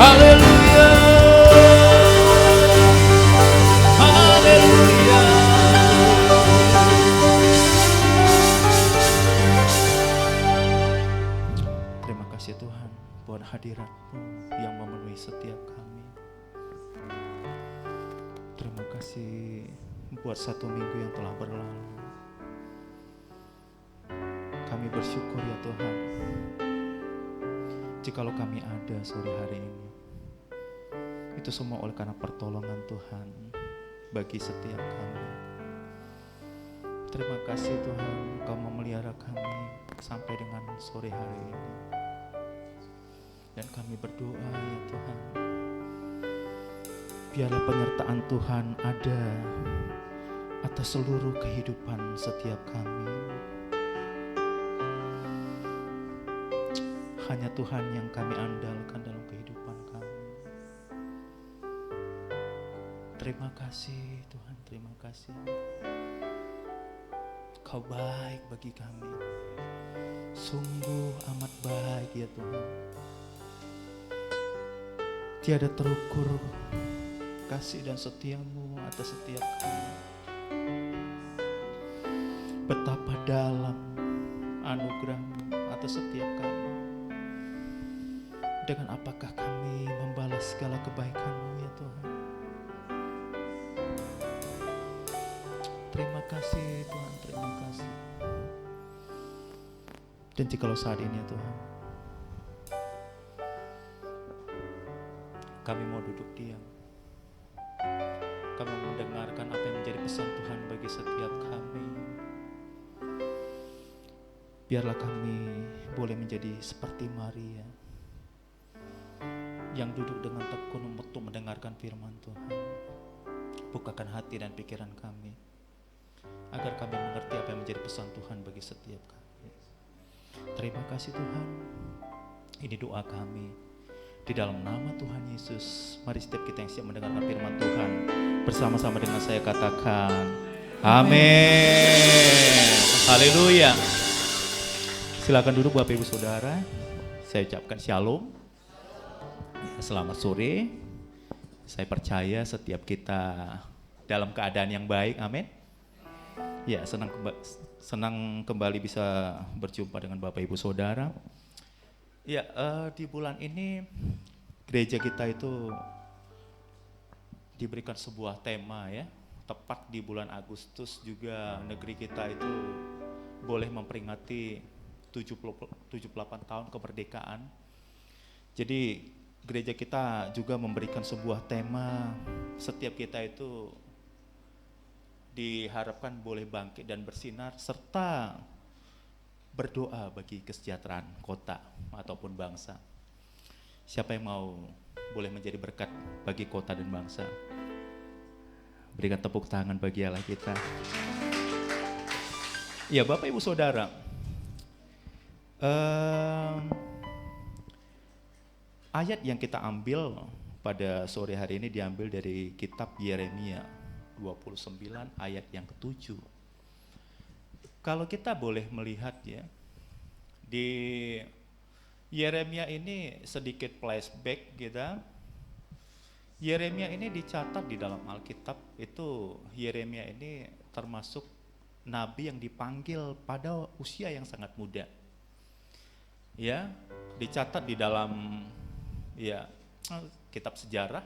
Haleluya. Haleluya. Terima kasih Tuhan buat hadirat-Mu yang memenuhi setiap kami. Terima kasih buat 1 minggu yang telah berlalu. Kami bersyukur ya Tuhan, jikalau kami ada sore hari ini, itu semua oleh karena pertolongan Tuhan bagi setiap kami. Terima kasih Tuhan, Kau memelihara kami sampai dengan sore hari ini. Dan kami berdoa ya Tuhan, biarlah penyertaan Tuhan ada atas seluruh kehidupan setiap kami. Hanya Tuhan yang kami andalkan dalam kehidupan kami. Terima kasih Tuhan, terima kasih. Kau baik bagi kami. Sungguh amat baik ya Tuhan. Tiada terukur kasih dan setia-Mu atas setiap kami. Betapa dalam anugerah-Mu atas setiap kami. Dengan apakah kami membalas segala kebaikan-Mu ya Tuhan. Terima kasih Tuhan, terima kasih. Dan jikalau saat ini ya Tuhan, kami mau duduk diam. Kami mendengarkan apa yang menjadi pesan Tuhan bagi setiap kami. Biarlah kami boleh menjadi seperti Maria yang duduk dengan tekun untuk mendengarkan firman Tuhan. Bukakan hati dan pikiran kami agar kami mengerti apa yang menjadi pesan Tuhan bagi setiap kami. Terima kasih Tuhan. Ini doa kami di dalam nama Tuhan Yesus. Mari setiap kita yang siap mendengarkan firman Tuhan bersama-sama dengan saya katakan amin. Haleluya. Silakan duduk Bapak Ibu Saudara. Saya ucapkan shalom. Selamat sore. Saya percaya setiap kita dalam keadaan yang baik. Amin. Ya, senang kembali bisa berjumpa dengan Bapak Ibu Saudara. Ya, di bulan ini gereja kita itu diberikan sebuah tema ya. Tepat di bulan Agustus juga negeri kita itu boleh memperingati 78 tahun kemerdekaan. Jadi gereja kita juga memberikan sebuah tema, setiap kita itu diharapkan boleh bangkit dan bersinar serta berdoa bagi kesejahteraan kota ataupun bangsa. Siapa yang mau boleh menjadi berkat bagi kota dan bangsa? Berikan tepuk tangan bagi Allah kita. Ya Bapak Ibu Saudara, ayat yang kita ambil pada sore hari ini diambil dari kitab Yeremia 29 ayat yang ke-7. Kalau kita boleh melihat ya, di Yeremia ini sedikit flashback kita. Yeremia ini dicatat di dalam Alkitab, itu Yeremia ini termasuk nabi yang dipanggil pada usia yang sangat muda. Ya, dicatat di dalam ya kitab sejarah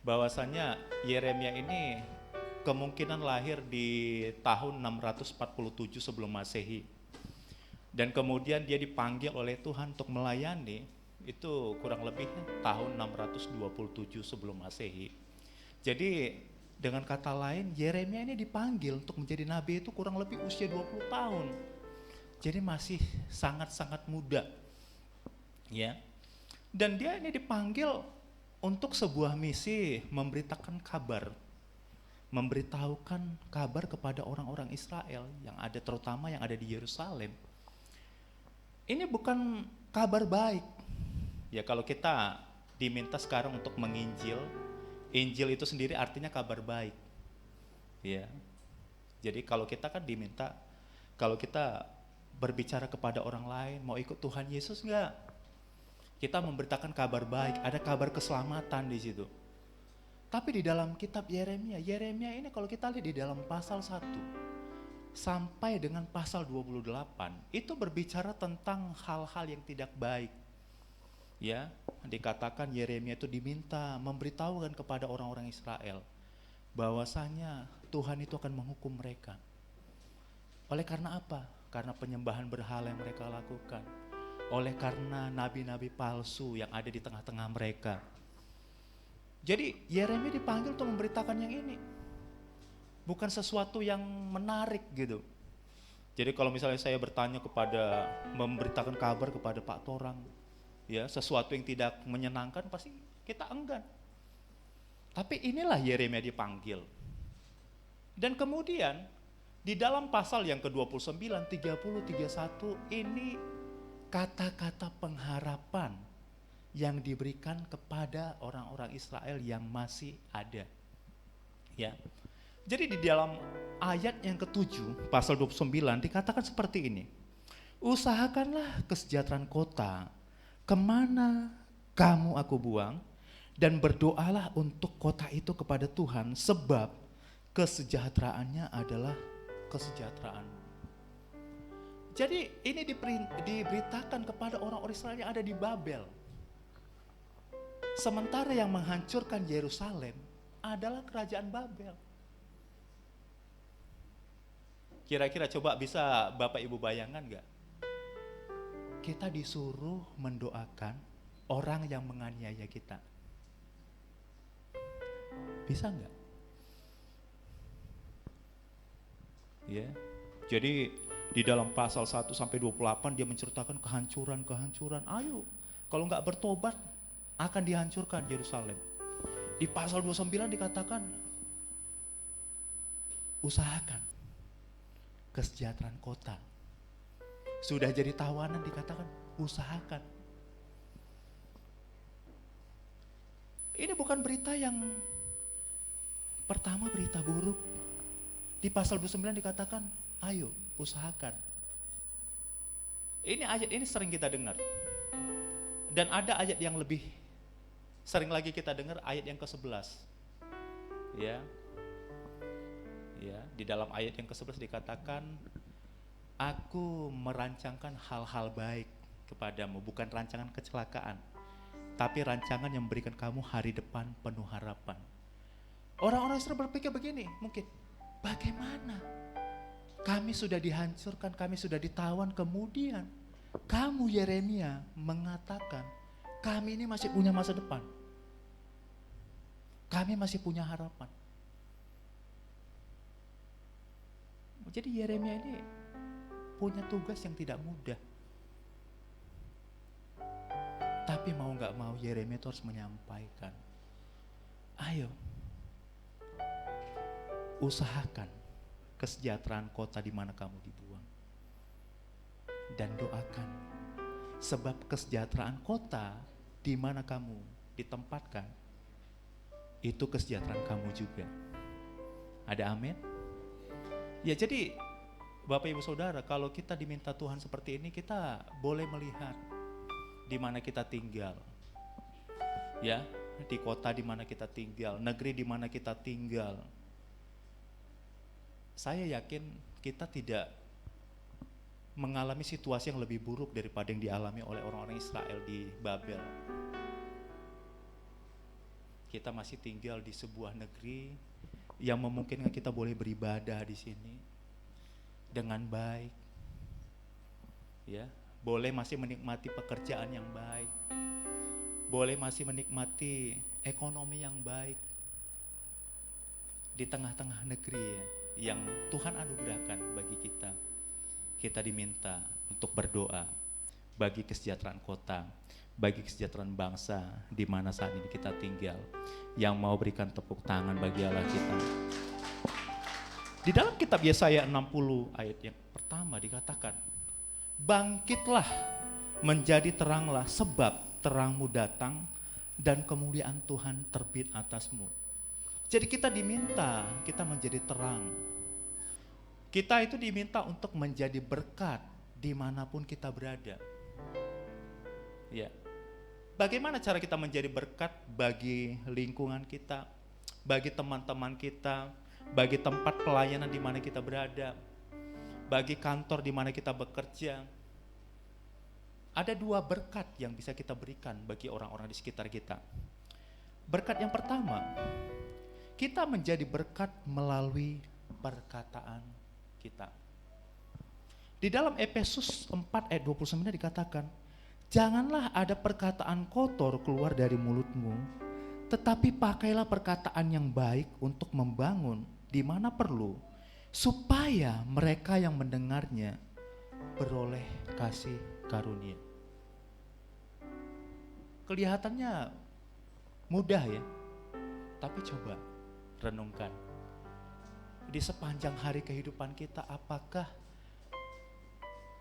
bahwasanya Yeremia ini kemungkinan lahir di tahun 647 sebelum Masehi. Dan kemudian dia dipanggil oleh Tuhan untuk melayani itu kurang lebih tahun 627 sebelum Masehi. Jadi dengan kata lain Yeremia ini dipanggil untuk menjadi nabi itu kurang lebih usia 20 tahun. Jadi masih sangat-sangat muda. Ya. Dan dia ini dipanggil untuk sebuah misi memberitakan kabar. Memberitahukan kabar kepada orang-orang Israel yang ada, terutama yang ada di Yerusalem. Ini bukan kabar baik. Ya kalau kita diminta sekarang untuk menginjil, Injil itu sendiri artinya kabar baik. Ya. Jadi kalau kita kan diminta, kalau kita berbicara kepada orang lain, mau ikut Tuhan Yesus enggak? Kita memberitakan kabar baik, ada kabar keselamatan di situ. Tapi di dalam kitab Yeremia ini kalau kita lihat di dalam pasal 1 sampai dengan pasal 28, itu berbicara tentang hal-hal yang tidak baik. Ya, dikatakan Yeremia itu diminta memberitahukan kepada orang-orang Israel bahwasanya Tuhan itu akan menghukum mereka. Oleh karena apa? Karena penyembahan berhala yang mereka lakukan. Oleh karena nabi-nabi palsu yang ada di tengah-tengah mereka. Jadi Yeremia dipanggil untuk memberitakan yang ini. Bukan sesuatu yang menarik gitu. Jadi kalau misalnya saya bertanya kepada, memberitakan kabar kepada Pak Torang, ya sesuatu yang tidak menyenangkan pasti kita enggan. Tapi inilah Yeremia dipanggil. Dan kemudian di dalam pasal yang ke-29, 30, 31 ini kata-kata pengharapan yang diberikan kepada orang-orang Israel yang masih ada. Ya. Jadi di dalam ayat yang ke-7 pasal 29 dikatakan seperti ini. Usahakanlah kesejahteraan kota kemana kamu aku buang, dan berdoalah untuk kota itu kepada Tuhan, sebab kesejahteraannya adalah kesejahteraan. Jadi ini diberitakan kepada orang-orang Israel yang ada di Babel. Sementara yang menghancurkan Yerusalem adalah kerajaan Babel. Kira-kira coba bisa Bapak Ibu bayangkan gak? Kita disuruh mendoakan orang yang menganiaya kita. Bisa nggak? Ya. Jadi di dalam pasal 1 sampai 28 dia menceritakan kehancuran. Ayo, kalau nggak bertobat akan dihancurkan Yerusalem. Di pasal 29 dikatakan usahakan kesejahteraan kota. Sudah jadi tawanan dikatakan usahakan. Ini bukan berita yang pertama, berita buruk. Di pasal 29 dikatakan ayo usahakan. Ini ayat ini sering kita dengar. Dan ada ayat yang lebih sering lagi kita dengar, ayat yang ke-11. Ya. Ya, di dalam ayat yang ke-11 dikatakan, aku merancangkan hal-hal baik kepadamu, bukan rancangan kecelakaan, tapi rancangan yang memberikan kamu hari depan penuh harapan. Orang-orang Israel berpikir begini, mungkin, bagaimana? Kami sudah dihancurkan, kami sudah ditawan, kemudian kamu Yeremia mengatakan, kami ini masih punya masa depan. Kami masih punya harapan. Jadi Yeremia ini punya tugas yang tidak mudah. Tapi mau gak mau Yeremia itu harus menyampaikan, ayo usahakan kesejahteraan kota di mana kamu dibuang, dan doakan, sebab kesejahteraan kota di mana kamu ditempatkan itu kesejahteraan kamu juga. Ada amin? Ya, jadi Bapak Ibu Saudara, kalau kita diminta Tuhan seperti ini, kita boleh melihat di mana kita tinggal. Ya, di kota di mana kita tinggal, negeri di mana kita tinggal. Saya yakin kita tidak mengalami situasi yang lebih buruk daripada yang dialami oleh orang-orang Israel di Babel. Kita masih tinggal di sebuah negeri yang memungkinkan kita boleh beribadah di sini dengan baik, ya, boleh masih menikmati pekerjaan yang baik, boleh masih menikmati ekonomi yang baik di tengah-tengah negeri ya, yang Tuhan anugerahkan bagi kita. Kita diminta untuk berdoa bagi kesejahteraan kota, bagi kesejahteraan bangsa di mana saat ini kita tinggal. Yang mau berikan tepuk tangan bagi Allah kita. Di dalam kitab Yesaya 60 ayat yang pertama dikatakan, bangkitlah, menjadi teranglah, sebab terangmu datang dan kemuliaan Tuhan terbit atasmu. Jadi kita diminta, kita menjadi terang. Kita itu diminta untuk menjadi berkat dimanapun kita berada. Ya. Bagaimana cara kita menjadi berkat bagi lingkungan kita, bagi teman-teman kita, bagi tempat pelayanan di mana kita berada, bagi kantor di mana kita bekerja. Ada dua berkat yang bisa kita berikan bagi orang-orang di sekitar kita. Berkat yang pertama, kita menjadi berkat melalui perkataan kita. Di dalam Efesus 4 ayat 29 dikatakan, janganlah ada perkataan kotor keluar dari mulutmu, tetapi pakailah perkataan yang baik untuk membangun di mana perlu, supaya mereka yang mendengarnya beroleh kasih karunia. Kelihatannya mudah ya, tapi coba renungkan. Di sepanjang hari kehidupan kita, apakah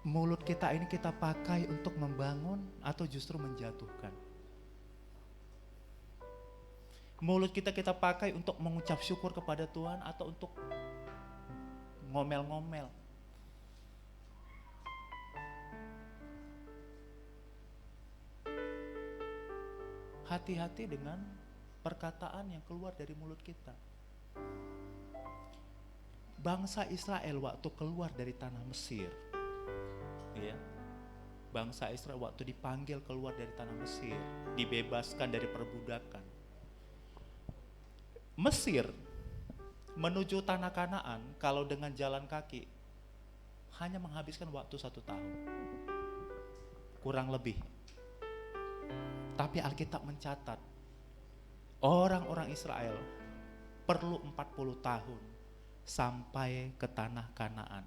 mulut kita ini kita pakai untuk membangun atau justru menjatuhkan? Mulut kita pakai untuk mengucap syukur kepada Tuhan atau untuk ngomel-ngomel? Hati-hati dengan perkataan yang keluar dari mulut kita. Bangsa Israel waktu keluar dari tanah Mesir, ya, bangsa Israel waktu dipanggil keluar dari tanah Mesir, dibebaskan dari perbudakan. Mesir menuju tanah Kanaan kalau dengan jalan kaki hanya menghabiskan waktu 1 tahun, kurang lebih. Tapi Alkitab mencatat orang-orang Israel perlu 40 tahun sampai ke tanah Kanaan.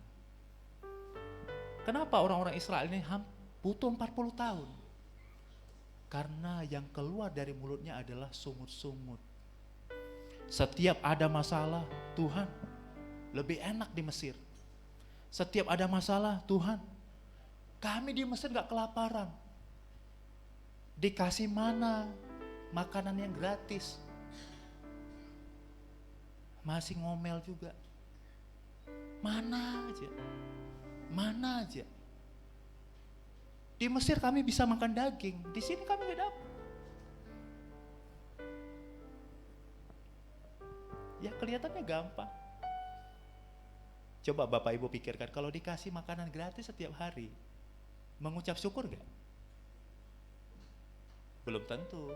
Kenapa orang-orang Israel ini butuh 40 tahun? Karena yang keluar dari mulutnya adalah sungut-sungut. Setiap ada masalah, Tuhan, lebih enak di Mesir. Setiap ada masalah, Tuhan, kami di Mesir gak kelaparan. Dikasih mana makanan yang gratis. Masih ngomel juga. Mana aja. Di Mesir kami bisa makan daging, di sini kami gak dapat. Ya kelihatannya gampang. Coba Bapak Ibu pikirkan, kalau dikasih makanan gratis setiap hari, mengucap syukur gak? Belum tentu.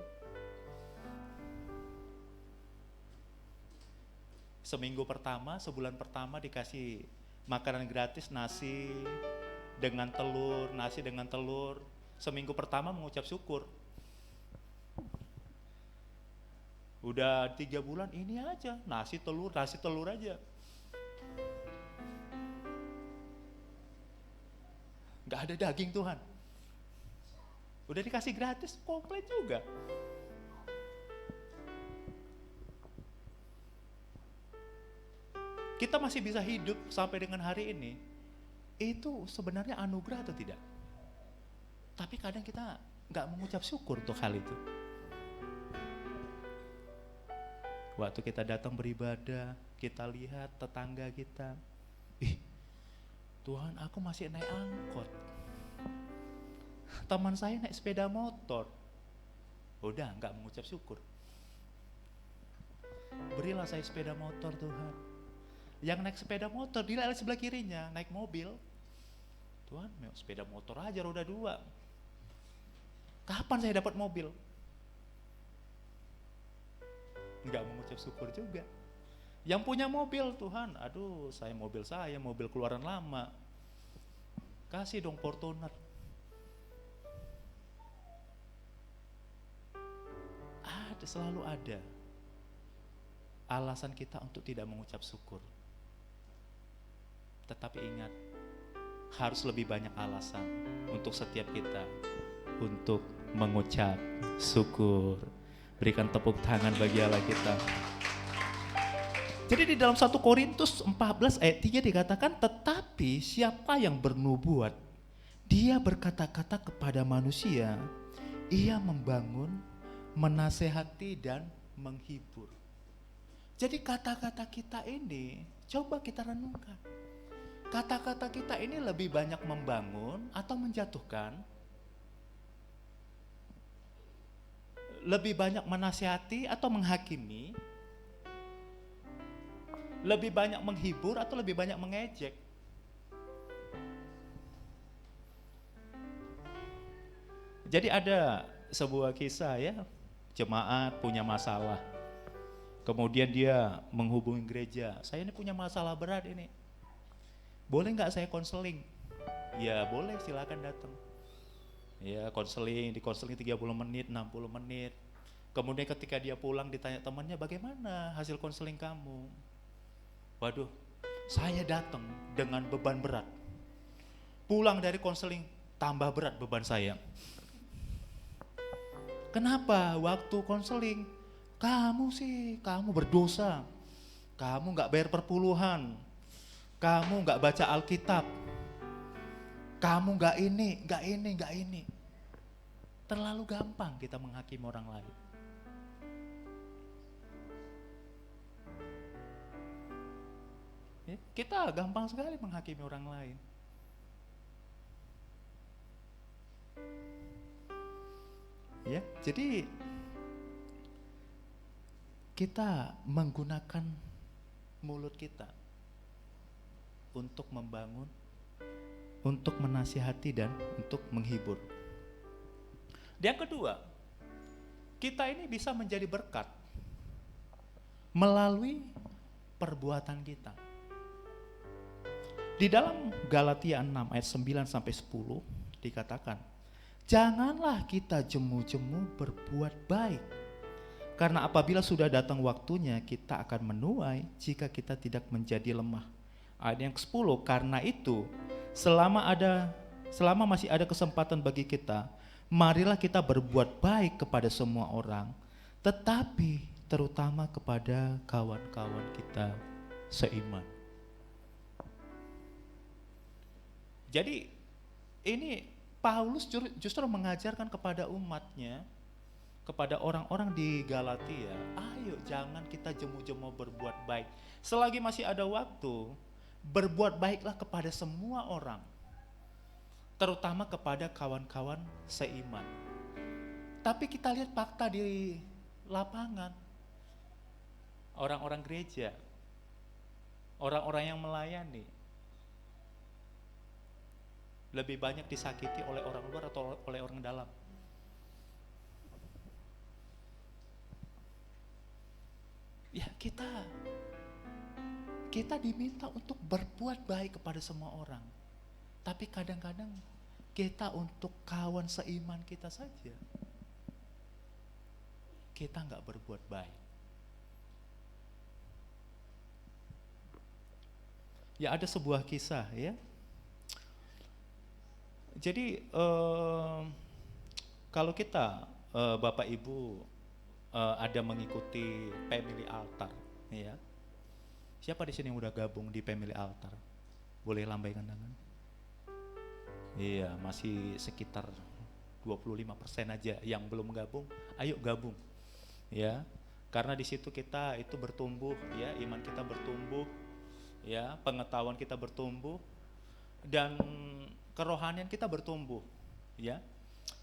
Seminggu pertama, sebulan pertama dikasih makanan gratis, nasi dengan telur. Seminggu pertama mengucap syukur. Udah 3 bulan ini aja, nasi telur aja. Gak ada daging Tuhan. Udah dikasih gratis, komplain juga. Kita masih bisa hidup sampai dengan hari ini, itu sebenarnya anugerah atau tidak? Tapi kadang kita gak mengucap syukur untuk hal itu. Waktu kita datang beribadah, kita lihat tetangga kita, Tuhan, aku masih naik angkot. Teman saya naik sepeda motor. Udah gak mengucap syukur. Berilah saya sepeda motor Tuhan. Yang naik sepeda motor, dia lihat sebelah kirinya naik mobil. Tuhan, sepeda motor aja roda 2. Kapan saya dapat mobil? Enggak mengucap syukur juga. Yang punya mobil, Tuhan, aduh, mobil keluaran lama. Kasih dong Fortuner. Selalu ada alasan kita untuk tidak mengucap syukur. Tetapi ingat, harus lebih banyak alasan untuk setiap kita untuk mengucap syukur. Berikan tepuk tangan bagi Allah kita. Jadi di dalam 1 Korintus 14 ayat 3 dikatakan, tetapi siapa yang bernubuat, dia berkata-kata kepada manusia, ia membangun, menasehati dan menghibur. Jadi kata-kata kita ini, coba kita renungkan. Kata-kata kita ini lebih banyak membangun atau menjatuhkan? Lebih banyak menasihati atau menghakimi? Lebih banyak menghibur atau lebih banyak mengejek? Jadi ada sebuah kisah ya, jemaat punya masalah. Kemudian dia menghubungi gereja, saya ini punya masalah berat ini. Boleh nggak saya konseling? Ya boleh, silakan datang. Ya di konseling 30 menit, 60 menit. Kemudian ketika dia pulang ditanya temannya, bagaimana hasil konseling kamu? Waduh, saya datang dengan beban berat. Pulang dari konseling tambah berat beban saya. Kenapa? Waktu konseling, kamu berdosa. Kamu nggak bayar perpuluhan. Kamu nggak baca Alkitab. Kamu nggak ini, nggak ini, nggak ini. Terlalu gampang kita menghakimi orang lain. Ya, kita gampang sekali menghakimi orang lain. Ya, jadi kita menggunakan mulut kita untuk membangun, untuk menasihati dan untuk menghibur. Yang kedua, kita ini bisa menjadi berkat melalui perbuatan kita. Di dalam Galatia 6 ayat 9 sampai 10 dikatakan, janganlah kita jemu-jemu berbuat baik, karena apabila sudah datang waktunya kita akan menuai jika kita tidak menjadi lemah. Ayat yang ke-10, karena itu selama masih ada kesempatan bagi kita, marilah kita berbuat baik kepada semua orang, tetapi terutama kepada kawan-kawan kita seiman. Jadi ini Paulus justru mengajarkan kepada umatnya, kepada orang-orang di Galatia, ayo jangan kita jemu-jemu berbuat baik. Selagi masih ada waktu, berbuat baiklah kepada semua orang, terutama kepada kawan-kawan seiman. Tapi kita lihat fakta di lapangan, orang-orang gereja, orang-orang yang melayani, lebih banyak disakiti oleh orang luar atau oleh orang dalam. Ya, kita diminta untuk berbuat baik kepada semua orang. Tapi kadang-kadang kita untuk kawan seiman kita saja, kita nggak berbuat baik. Ya, ada sebuah kisah ya. Jadi kalau kita Bapak Ibu ada mengikuti Family Altar, ya. Siapa di sini yang udah gabung di Family Altar? Boleh lambaikan tangan? Iya, masih sekitar 25% aja yang belum gabung. Ayo gabung, ya. Karena di situ kita itu bertumbuh, ya, iman kita bertumbuh, ya, pengetahuan kita bertumbuh, dan kerohanian kita bertumbuh, ya.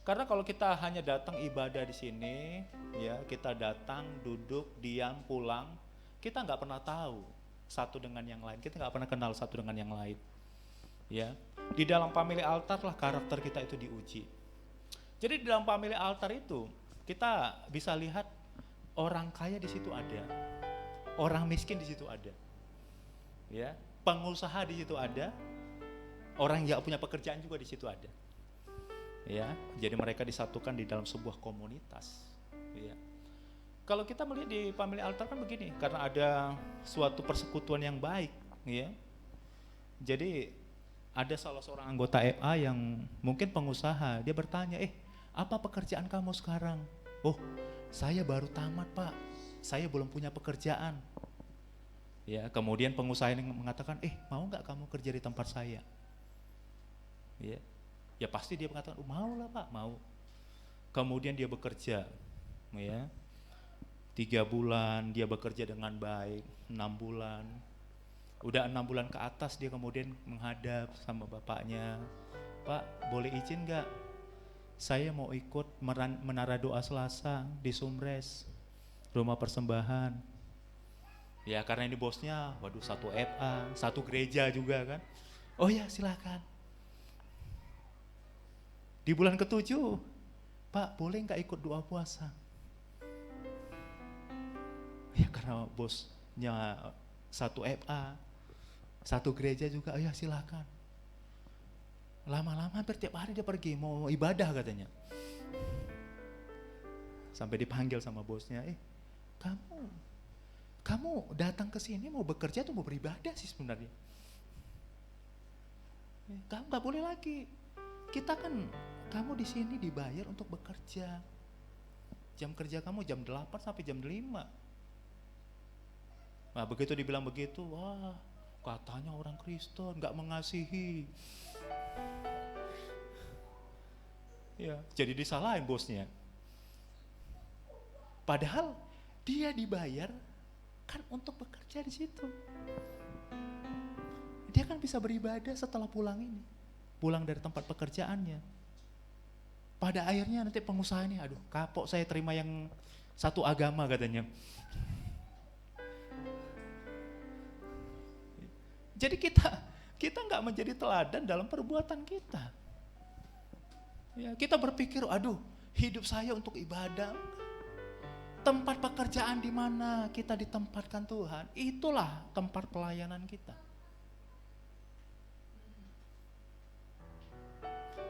Karena kalau kita hanya datang ibadah di sini, ya, kita datang, duduk, diam, pulang, kita nggak pernah tahu satu dengan yang lain, kita nggak pernah kenal satu dengan yang lain, ya. Di dalam Family Altar lah karakter kita itu diuji. Jadi di dalam Family Altar itu kita bisa lihat orang kaya di situ ada, orang miskin di situ ada, ya, pengusaha di situ ada, orang yang punya pekerjaan juga di situ ada. Ya, jadi mereka disatukan di dalam sebuah komunitas. Ya. Kalau kita melihat di Family Altar kan begini, karena ada suatu persekutuan yang baik, ya. Jadi ada salah seorang anggota FA yang mungkin pengusaha, dia bertanya, apa pekerjaan kamu sekarang? Oh, saya baru tamat Pak, saya belum punya pekerjaan. Ya, kemudian pengusaha ini mengatakan, mau nggak kamu kerja di tempat saya? Ya. Ya pasti dia mengatakan, mau lah Pak, mau. Kemudian dia bekerja, ya, 3 bulan dia bekerja dengan baik, 6 bulan. Udah 6 bulan ke atas dia kemudian menghadap sama bapaknya, Pak boleh izin gak? Saya mau ikut menara doa Selasa di Sumres, rumah persembahan. Ya karena ini bosnya, waduh, satu FA, satu gereja juga kan. Oh ya silakan. Di bulan ke-7, Pak boleh nggak ikut doa puasa? Ya karena bosnya satu FA, satu gereja juga, ya silakan. Lama-lama hampir tiap hari dia pergi, mau ibadah katanya. Sampai dipanggil sama bosnya, kamu datang ke sini mau bekerja atau mau beribadah sih sebenarnya? Kamu nggak boleh lagi. Kita kan, kamu di sini dibayar untuk bekerja. Jam kerja kamu jam 8 sampai jam 5. Nah begitu dibilang begitu, wah katanya orang Kristen gak mengasihi. Ya, jadi disalahin bosnya. Padahal dia dibayar kan untuk bekerja di situ. Dia kan bisa beribadah setelah pulang ini. Pulang dari tempat pekerjaannya. Pada akhirnya nanti pengusaha ini, aduh kapok saya terima yang satu agama katanya. Jadi kita nggak menjadi teladan dalam perbuatan kita. Ya, kita berpikir, aduh hidup saya untuk ibadah. Tempat pekerjaan di mana kita ditempatkan Tuhan, itulah tempat pelayanan kita.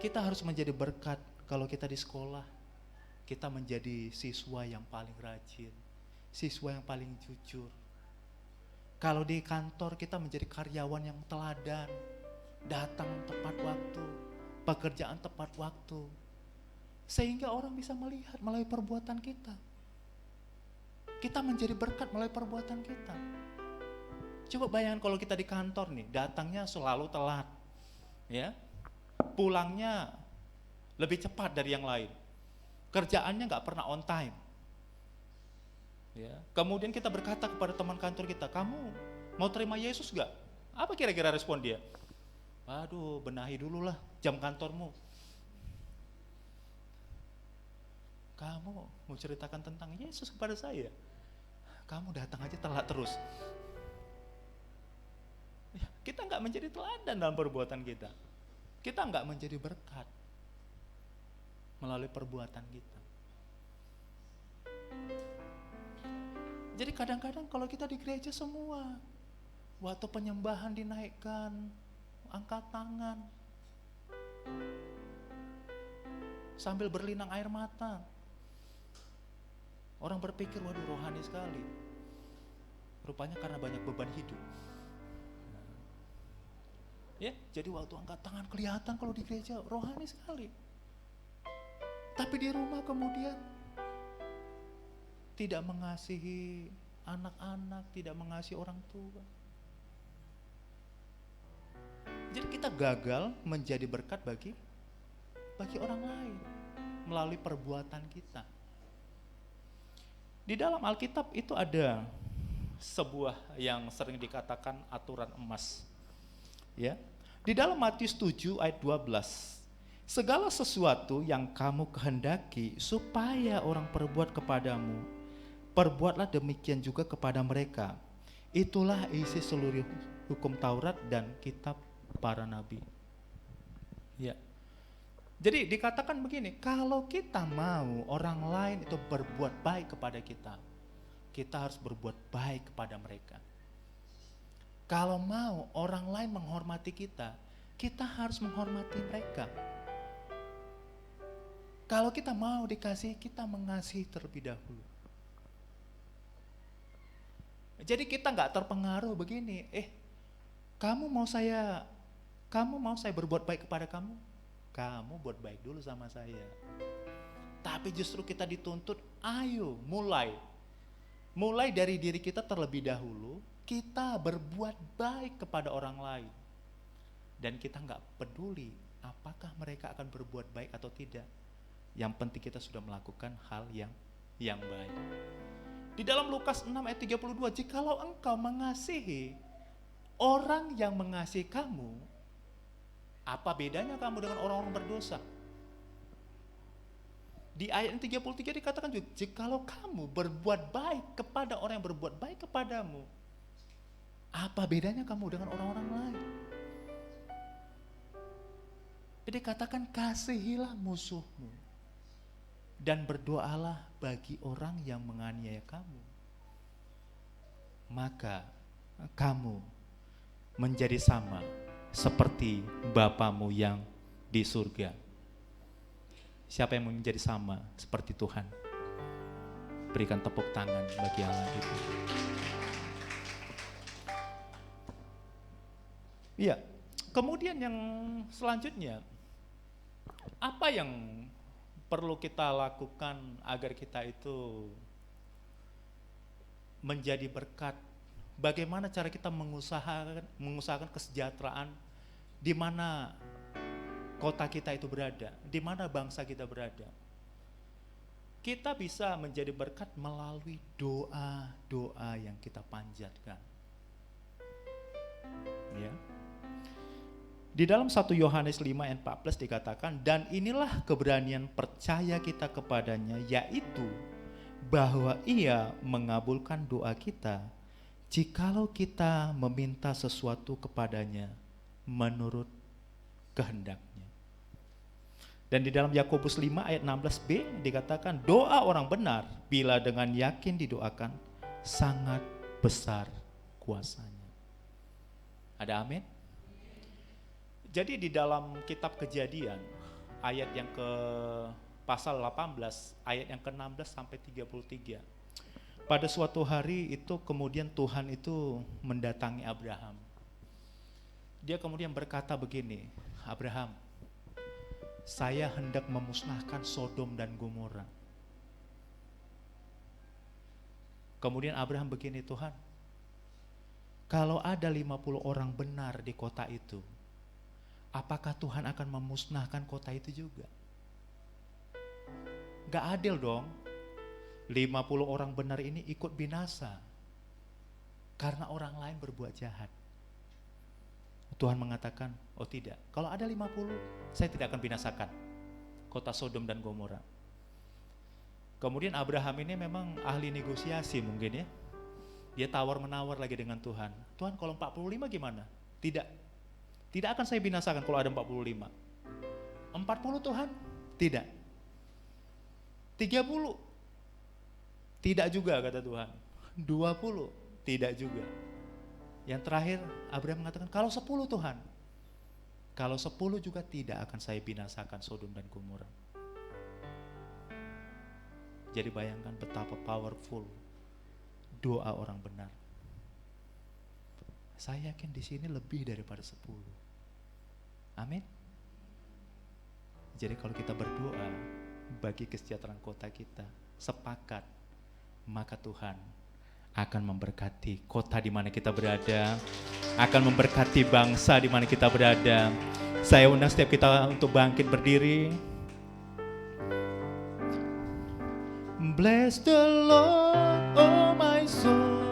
Kita harus menjadi berkat. Kalau kita di sekolah, kita menjadi siswa yang paling rajin, siswa yang paling jujur. Kalau di kantor kita menjadi karyawan yang teladan, datang tepat waktu, pekerjaan tepat waktu, sehingga orang bisa melihat melalui perbuatan kita. Kita menjadi berkat melalui perbuatan kita. Coba bayangkan kalau kita di kantor nih, datangnya selalu telat, ya, pulangnya lebih cepat dari yang lain, kerjaannya nggak pernah on time. Ya. Kemudian kita berkata kepada teman kantor kita, kamu mau terima Yesus gak? Apa kira-kira respon dia? Aduh, benahi dulu lah jam kantormu. Kamu mau ceritakan tentang Yesus kepada saya? Kamu datang aja telat terus. Ya, kita nggak menjadi teladan dalam perbuatan kita. Kita nggak menjadi berkat melalui perbuatan kita. Jadi kadang-kadang kalau kita di gereja semua, waktu penyembahan dinaikkan, angkat tangan, sambil berlinang air mata. Orang berpikir, waduh rohani sekali. Rupanya karena banyak beban hidup. Ya, jadi waktu angkat tangan kelihatan kalau di gereja rohani sekali. Tapi di rumah kemudian tidak mengasihi anak-anak, tidak mengasihi orang tua. Jadi kita gagal menjadi berkat bagi orang lain melalui perbuatan kita. Di dalam Alkitab itu ada sebuah yang sering dikatakan aturan emas. Ya. Di dalam Matius 7 ayat 12. Segala sesuatu yang kamu kehendaki supaya orang perbuat kepadamu, perbuatlah demikian juga kepada mereka. Itulah isi seluruh hukum Taurat dan kitab para nabi. Ya. Jadi dikatakan begini, kalau kita mau orang lain itu berbuat baik kepada kita, kita harus berbuat baik kepada mereka. Kalau mau orang lain menghormati kita, kita harus menghormati mereka. Kalau kita mau dikasih, kita mengasihi terlebih dahulu. Jadi kita nggak terpengaruh begini, kamu mau saya berbuat baik kepada kamu, kamu buat baik dulu sama saya. Tapi justru kita dituntut, ayo mulai dari diri kita terlebih dahulu, kita berbuat baik kepada orang lain. Dan kita nggak peduli apakah mereka akan berbuat baik atau tidak. Yang penting kita sudah melakukan hal yang baik. Di dalam Lukas 6 ayat 32, jikalau engkau mengasihi orang yang mengasihi kamu, apa bedanya kamu dengan orang-orang berdosa? Di ayat 33 dikatakan juga, jikalau kamu berbuat baik kepada orang yang berbuat baik kepadamu, apa bedanya kamu dengan orang-orang lain? Jadi katakan, kasihilah musuhmu dan berdoalah bagi orang yang menganiaya kamu. Maka kamu menjadi sama seperti Bapamu yang di surga. Siapa yang mau menjadi sama seperti Tuhan? Berikan tepuk tangan bagi Allah itu. Iya, kemudian yang selanjutnya, apa yang perlu kita lakukan agar kita itu menjadi berkat? Bagaimana cara kita mengusahakan kesejahteraan di mana kota kita itu berada, di mana bangsa kita berada. Kita bisa menjadi berkat melalui doa-doa yang kita panjatkan. Ya. Di dalam 1 Yohanes 5 ayat 14 dikatakan, dan inilah keberanian percaya kita kepadanya, yaitu bahwa Ia mengabulkan doa kita jikalau kita meminta sesuatu kepadanya menurut kehendaknya. Dan di dalam Yakobus 5 ayat 16b dikatakan, doa orang benar bila dengan yakin didoakan sangat besar kuasanya. Ada amin? Jadi di dalam kitab Kejadian ayat yang ke pasal 18 ayat yang ke-16 sampai 33. Pada suatu hari itu kemudian Tuhan itu mendatangi Abraham. Dia kemudian berkata begini, Abraham, saya hendak memusnahkan Sodom dan Gomora. Kemudian Abraham begini, Tuhan, kalau ada 50 orang benar di kota itu, apakah Tuhan akan memusnahkan kota itu juga? Gak adil dong, 50 orang benar ini ikut binasa karena orang lain berbuat jahat. Tuhan mengatakan, oh tidak, kalau ada 50, saya tidak akan binasakan kota Sodom dan Gomora. Kemudian Abraham ini memang ahli negosiasi mungkin ya. Dia tawar-menawar lagi dengan Tuhan. Tuhan kalau 45 gimana? Tidak akan saya binasakan kalau ada 45. 40 Tuhan? Tidak. 30? Tidak juga kata Tuhan. 20? Tidak juga. Yang terakhir Abraham mengatakan, kalau 10 Tuhan, kalau 10 juga tidak akan saya binasakan Sodom dan Gomora. Jadi bayangkan betapa powerful doa orang benar. Saya yakin di sini lebih daripada 10. Amin. Jadi kalau kita berdoa bagi kesejahteraan kota kita, sepakat, maka Tuhan akan memberkati kota di mana kita berada, akan memberkati bangsa di mana kita berada. Saya undang setiap kita untuk bangkit berdiri. Bless the Lord, oh my soul,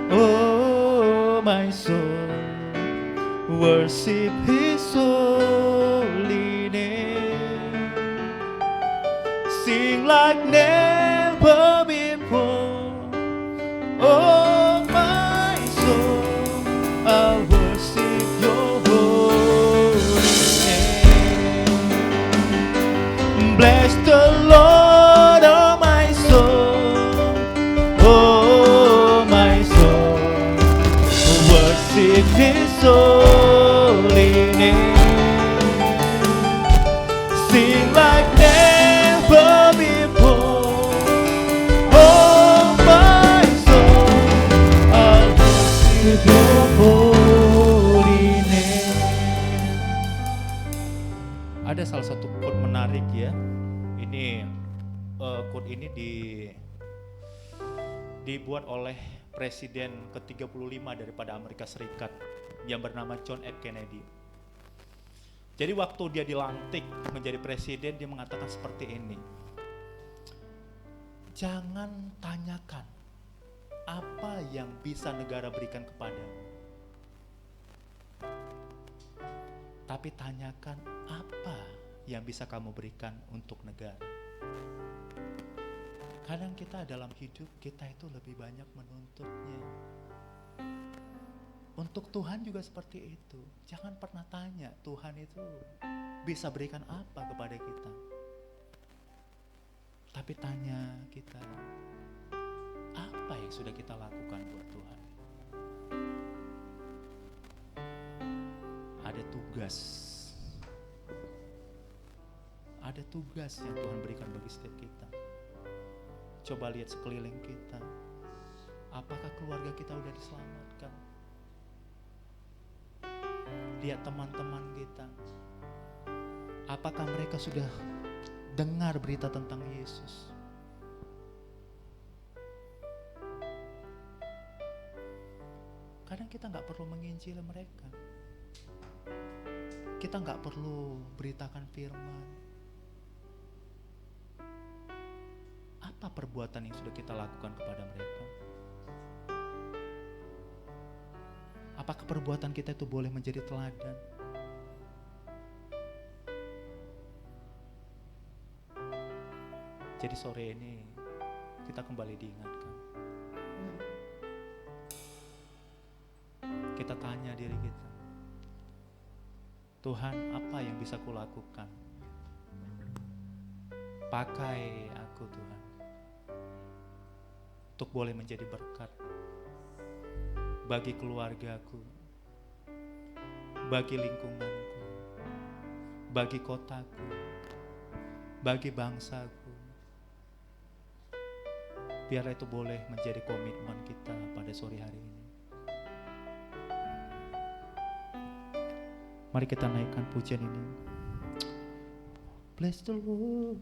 oh my soul, worship His holy name, sing like never before. Oh my soul, I worship your holy name. Bless the Lord, oh my soul, oh my soul, worship His holy name. Sing like never before. Oh my soul, I worship your holy name. Ada salah satu quote menarik ya. Ini quote ini dibuat oleh presiden ke-35 daripada Amerika Serikat yang bernama John F. Kennedy. Jadi waktu dia dilantik menjadi presiden, dia mengatakan seperti ini. Jangan tanyakan apa yang bisa negara berikan kepadamu, tapi tanyakan apa yang bisa kamu berikan untuk negara. Kadang kita dalam hidup kita itu lebih banyak menuntutnya. Untuk Tuhan juga seperti itu. Jangan pernah tanya Tuhan itu bisa berikan apa kepada kita. Tapi tanya kita, apa yang sudah kita lakukan buat Tuhan? Ada tugas. Ada tugas yang Tuhan berikan bagi setiap kita. Coba lihat sekeliling kita. Apakah keluarga kita sudah diselamatkan? Lihat teman-teman kita. Apakah mereka sudah dengar berita tentang Yesus? Kadang kita gak perlu menginjili mereka. kita nggak perlu beritakan firman. Apa perbuatan yang sudah kita lakukan kepada mereka? Apakah perbuatan kita itu boleh menjadi teladan? Jadi sore ini kita kembali diingatkan. Kita tanya diri kita, Tuhan, apa yang bisa kulakukan? Pakai aku Tuhan, untuk boleh menjadi berkat bagi keluargaku, bagi lingkunganku, bagi kotaku, bagi bangsaku. Biarlah itu boleh menjadi komitmen kita pada sore hari ini. Mari kita naikkan pujian ini. Bless the Lord,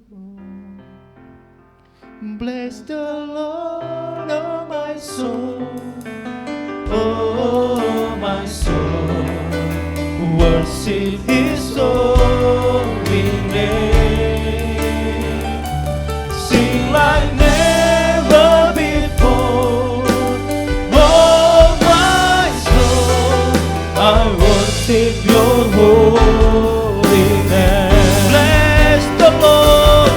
bless the Lord, oh my soul, oh my soul, worship His holy name, sing like never before, oh my soul, I worship Your holy name. Bless the Lord,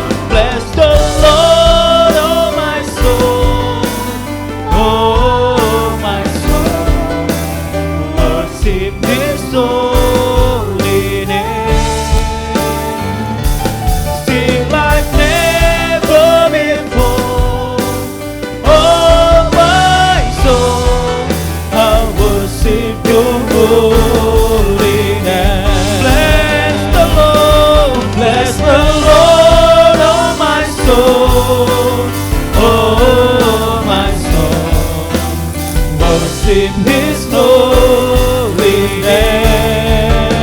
oh my soul, oh my soul, worship His holy name. Sing like never before, oh my soul, I worship Your holy name. Bless the Lord, oh my soul, oh my soul, worship His holy name.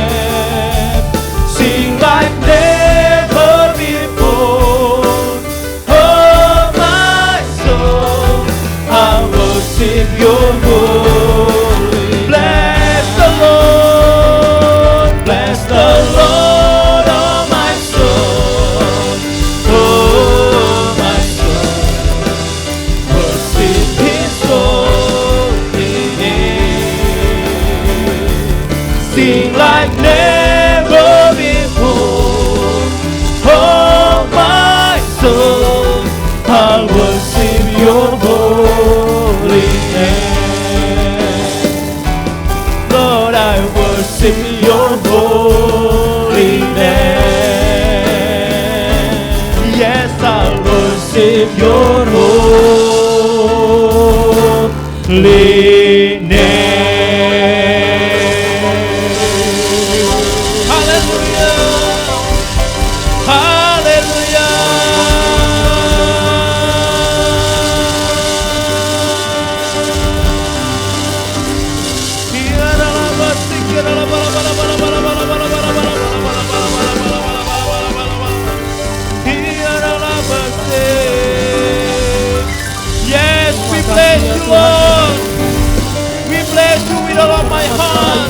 Sing like never before, oh my soul, I worship Your holy. Bless the Lord, oh my soul, oh my soul, worship His holy name. Sing like never before, oh my soul, I'll worship Your holy name. Lord, I worship Your holy name. Yes, I'll worship Your holy name. Hallelujah, hallelujah. Yes, we bless You, Lord. We bless You with all of my heart.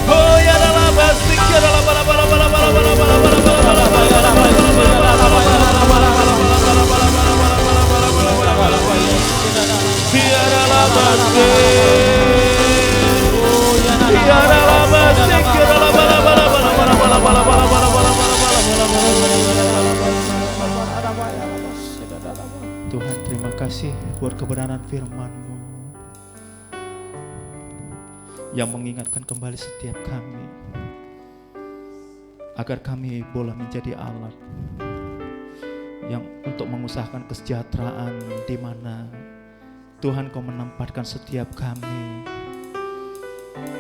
Oh, ya dalam basik, ya dalam bala bala bala bala bala bala bala bala bala Tuhan, terima kasih buat kebenaran firman-Mu yang mengingatkan kembali setiap kami agar kami boleh menjadi alat yang untuk mengusahakan kesejahteraan di mana Tuhan Kau menempatkan setiap kami.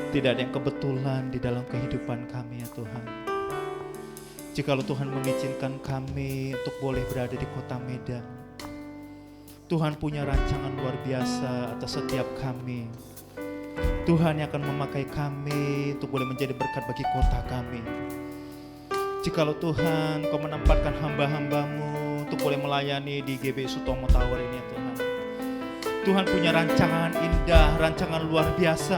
Tidak ada yang kebetulan di dalam kehidupan kami ya Tuhan. Jikalau Tuhan mengizinkan kami untuk boleh berada di kota Medan, Tuhan punya rancangan luar biasa atas setiap kami. Tuhan yang akan memakai kami untuk boleh menjadi berkat bagi kota kami. Jikalau Tuhan Kau menempatkan hamba-hamba-Mu untuk boleh melayani di GBI Sutomo Tower ini ya Tuhan. Tuhan punya rancangan indah, rancangan luar biasa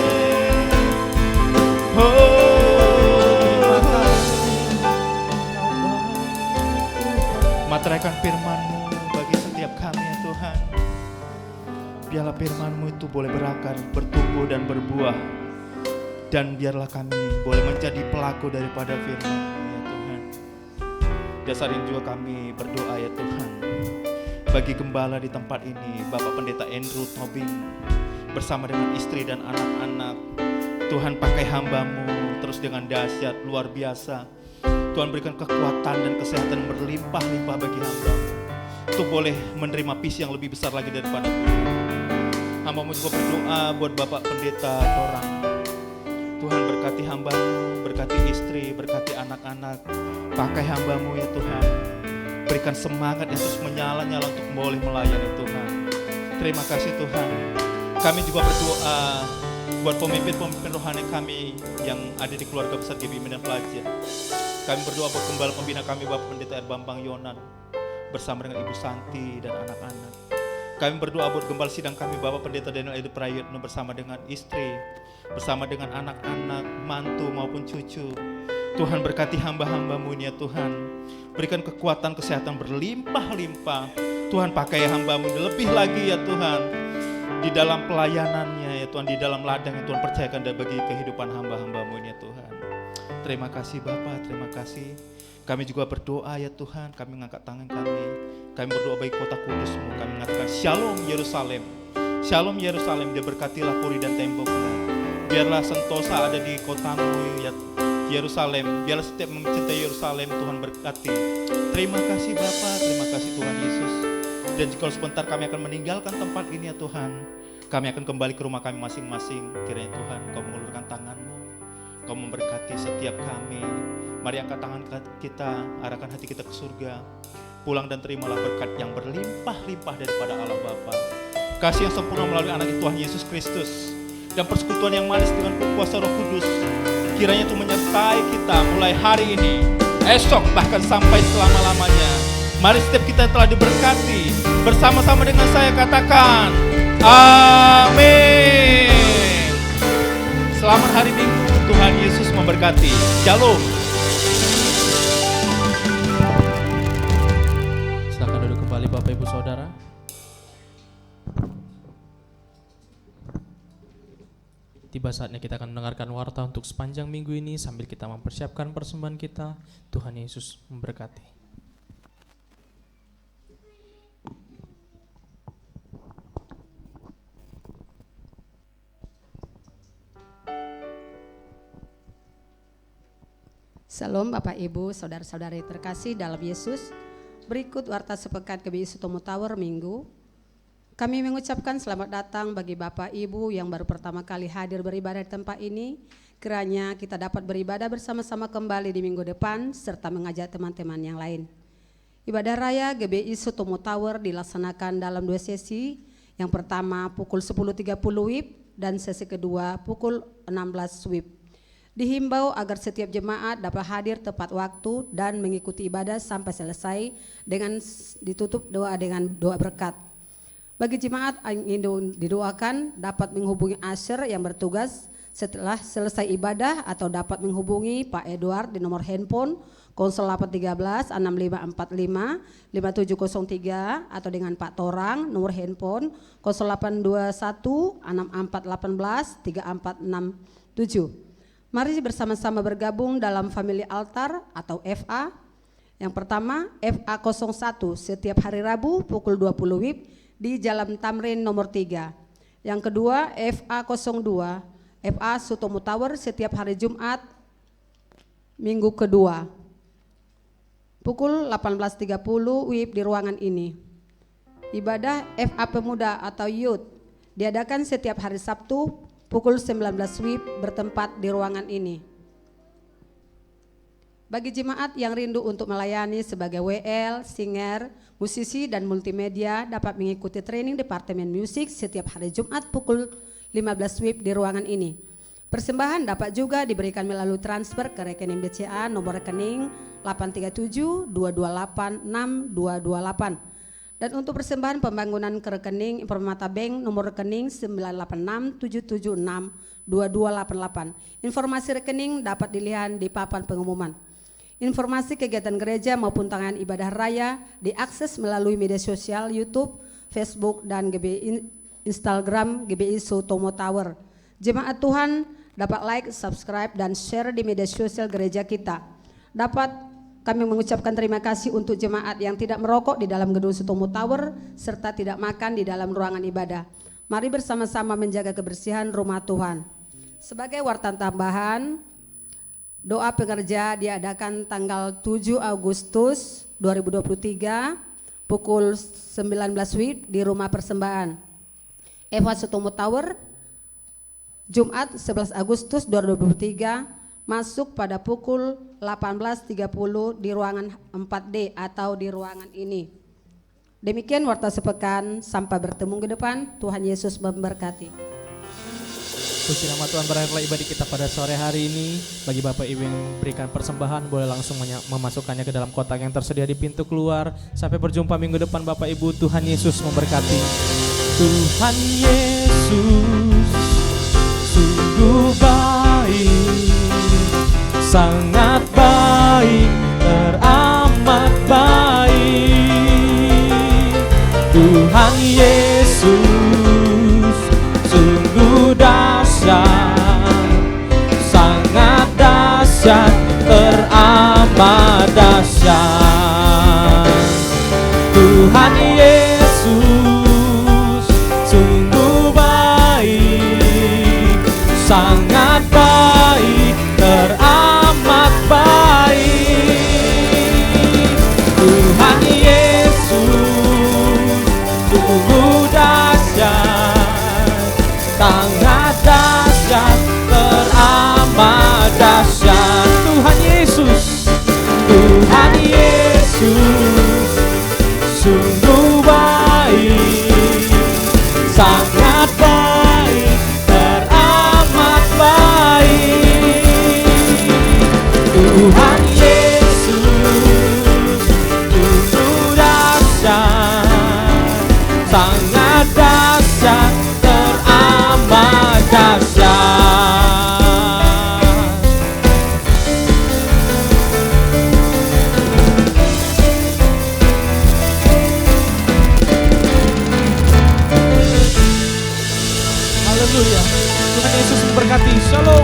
Materaikan firman-Mu bagi setiap kami ya Tuhan. Biarlah firman-Mu itu boleh berakar, bertumbuh dan berbuah. Dan biarlah kami boleh menjadi pelaku daripada firman-Mu ya Tuhan. Dasar ini juga kami berdoa ya Tuhan. Bagi gembala di tempat ini, Bapak Pendeta Andrew Tobing, bersama dengan istri dan anak-anak. Tuhan pakai hamba-Mu terus dengan dahsyat, luar biasa. Tuhan berikan kekuatan dan kesehatan berlimpah-limpah bagi hamba-Mu untuk boleh menerima visi yang lebih besar lagi daripada hamba-Mu. Juga berdoa buat Bapak Pendeta Torang. Tuhan berkati hamba-Mu, berkati istri, berkati anak-anak. Pakai hamba-Mu ya Tuhan. Berikan semangat yang terus menyala-nyala untuk boleh melayani Tuhan. Terima kasih Tuhan. Kami juga berdoa buat pemimpin-pemimpin rohani kami yang ada di keluarga besar GB Medan Pelajar. Kami berdoa buat gembala pembina kami Bapak Pendeta R. Bambang Yonan bersama dengan Ibu Santi dan anak-anak. Kami berdoa buat gembala sidang kami Bapak Pendeta Daniel Edi Prayitno bersama dengan istri, bersama dengan anak-anak, mantu maupun cucu. Tuhan berkati hamba-hamba-Mu ini ya Tuhan. Berikan kekuatan kesehatan berlimpah-limpah. Tuhan pakai hamba-Mu ini lebih lagi ya Tuhan. Di dalam pelayanannya ya Tuhan, di dalam ladang yang Tuhan percayakan dan bagi kehidupan hamba-hamba-Mu ini ya Tuhan. Terima kasih Bapak, terima kasih. Kami juga berdoa ya Tuhan, kami mengangkat tangan kami. Kami berdoa bagi kota kudus-Mu, kami mengatakan Shalom Yerusalem. Shalom Yerusalem, dia berkatilah puri dan temboknya. Biarlah sentosa ada di kota-Mu ya Yerusalem. Biarlah setiap mencintai Yerusalem, Tuhan berkati. Terima kasih Bapak, terima kasih Tuhan Yesus. Dan jika sebentar kami akan meninggalkan tempat ini ya Tuhan, kami akan kembali ke rumah kami masing-masing. Kiranya Tuhan, Kau mengulurkan tangan-Mu, Kau memberkati setiap kami. Mari angkat tangan kita, arahkan hati kita ke surga. Pulang dan terimalah berkat yang berlimpah-limpah daripada Allah Bapa. Kasih yang sempurna melalui anak Tuhan Yesus Kristus. Dan persekutuan yang manis dengan kuasa Roh Kudus. Kiranya itu menyertai kita mulai hari ini, esok bahkan sampai selama-lamanya. Mari setiap kita yang telah diberkati, bersama-sama dengan saya katakan, Amin. Selamat hari Minggu. Tuhan Yesus memberkati. Shalom. Silakan duduk kembali Bapak Ibu Saudara. Tiba saatnya kita akan mendengarkan warta untuk sepanjang minggu ini sambil kita mempersiapkan persembahan kita. Tuhan Yesus memberkati. Salam Bapak Ibu, Saudara-saudari terkasih dalam Yesus. Berikut warta sepekan GBI Sutomo Tower Minggu. Kami mengucapkan selamat datang bagi Bapak Ibu yang baru pertama kali hadir beribadah di tempat ini. Kiranya kita dapat beribadah bersama-sama kembali di minggu depan serta mengajak teman-teman yang lain. Ibadah raya GBI Sutomo Tower dilaksanakan dalam 2 sesi. Yang pertama pukul 10.30 WIB dan sesi kedua pukul 16 WIB. Dihimbau agar setiap jemaat dapat hadir tepat waktu dan mengikuti ibadah sampai selesai dengan ditutup doa dengan doa berkat. Bagi jemaat yang ingin didoakan dapat menghubungi Asher yang bertugas setelah selesai ibadah atau dapat menghubungi Pak Edward di nomor handphone 0813 6545 5703 atau dengan Pak Torang nomor handphone 0821 6418 3467. Mari bersama-sama bergabung dalam family altar atau FA. Yang pertama FA 01 setiap hari Rabu pukul 20 WIB di Jalan Tamrin nomor 3. Yang kedua FA 02 FA Sutomo Tower setiap hari Jumat minggu kedua pukul 18.30 WIB di ruangan ini. Ibadah FA Pemuda atau Youth diadakan setiap hari Sabtu pukul 19 WIB bertempat di ruangan ini. Bagi jemaat yang rindu untuk melayani sebagai WL, singer, musisi dan multimedia dapat mengikuti training Departemen Musik setiap hari Jumat pukul 15 WIB di ruangan ini. Persembahan dapat juga diberikan melalui transfer ke rekening BCA nomor rekening 837 228 6228. Dan untuk persembahan pembangunan ke rekening Permata Bank nomor rekening 986-776-2288. Informasi rekening dapat dilihat di papan pengumuman. Informasi kegiatan gereja maupun tangan ibadah raya diakses melalui media sosial YouTube, Facebook, dan GBI Instagram GBI Sutomo Tower. Jemaat Tuhan dapat like, subscribe, dan share di media sosial gereja kita. Dapat kami mengucapkan terima kasih untuk jemaat yang tidak merokok di dalam gedung Sutomo Tower serta tidak makan di dalam ruangan ibadah. Mari bersama-sama menjaga kebersihan rumah Tuhan. Sebagai warta tambahan, doa pengerja diadakan tanggal 7 Agustus 2023 pukul 19 WIB di rumah persembahan Eva Sutomo Tower. Jumat 11 Agustus 2023 masuk pada pukul 18.30 di ruangan 4D atau di ruangan ini. Demikian warta sepekan, sampai bertemu ke depan. Tuhan Yesus memberkati. Puji nama Tuhan, berakhirlah ibadah kita pada sore hari ini. Bagi Bapak Ibu yang memberikan persembahan boleh langsung memasukkannya ke dalam kotak yang tersedia di pintu keluar. Sampai berjumpa minggu depan Bapak Ibu. Tuhan Yesus memberkati. Tuhan Yesus sungguh baik, sangat baik, teramat baik. Tuhan Yesus sungguh dahsyat, sangat dahsyat, teramat dahsyat. Tuhan Yesus sungguh baik, sangat baik, teramat baik. Tuhan Yesus sungguh dahsyat, sangat dahsyat, teramat dahsyat. Tuhan Yesus, Tuhan Yesus sungguh baik, sangat baik, teramat baik. Tuhan Yesus sungguh dahsyat, sangat dahsyat, memberkati. Shalom.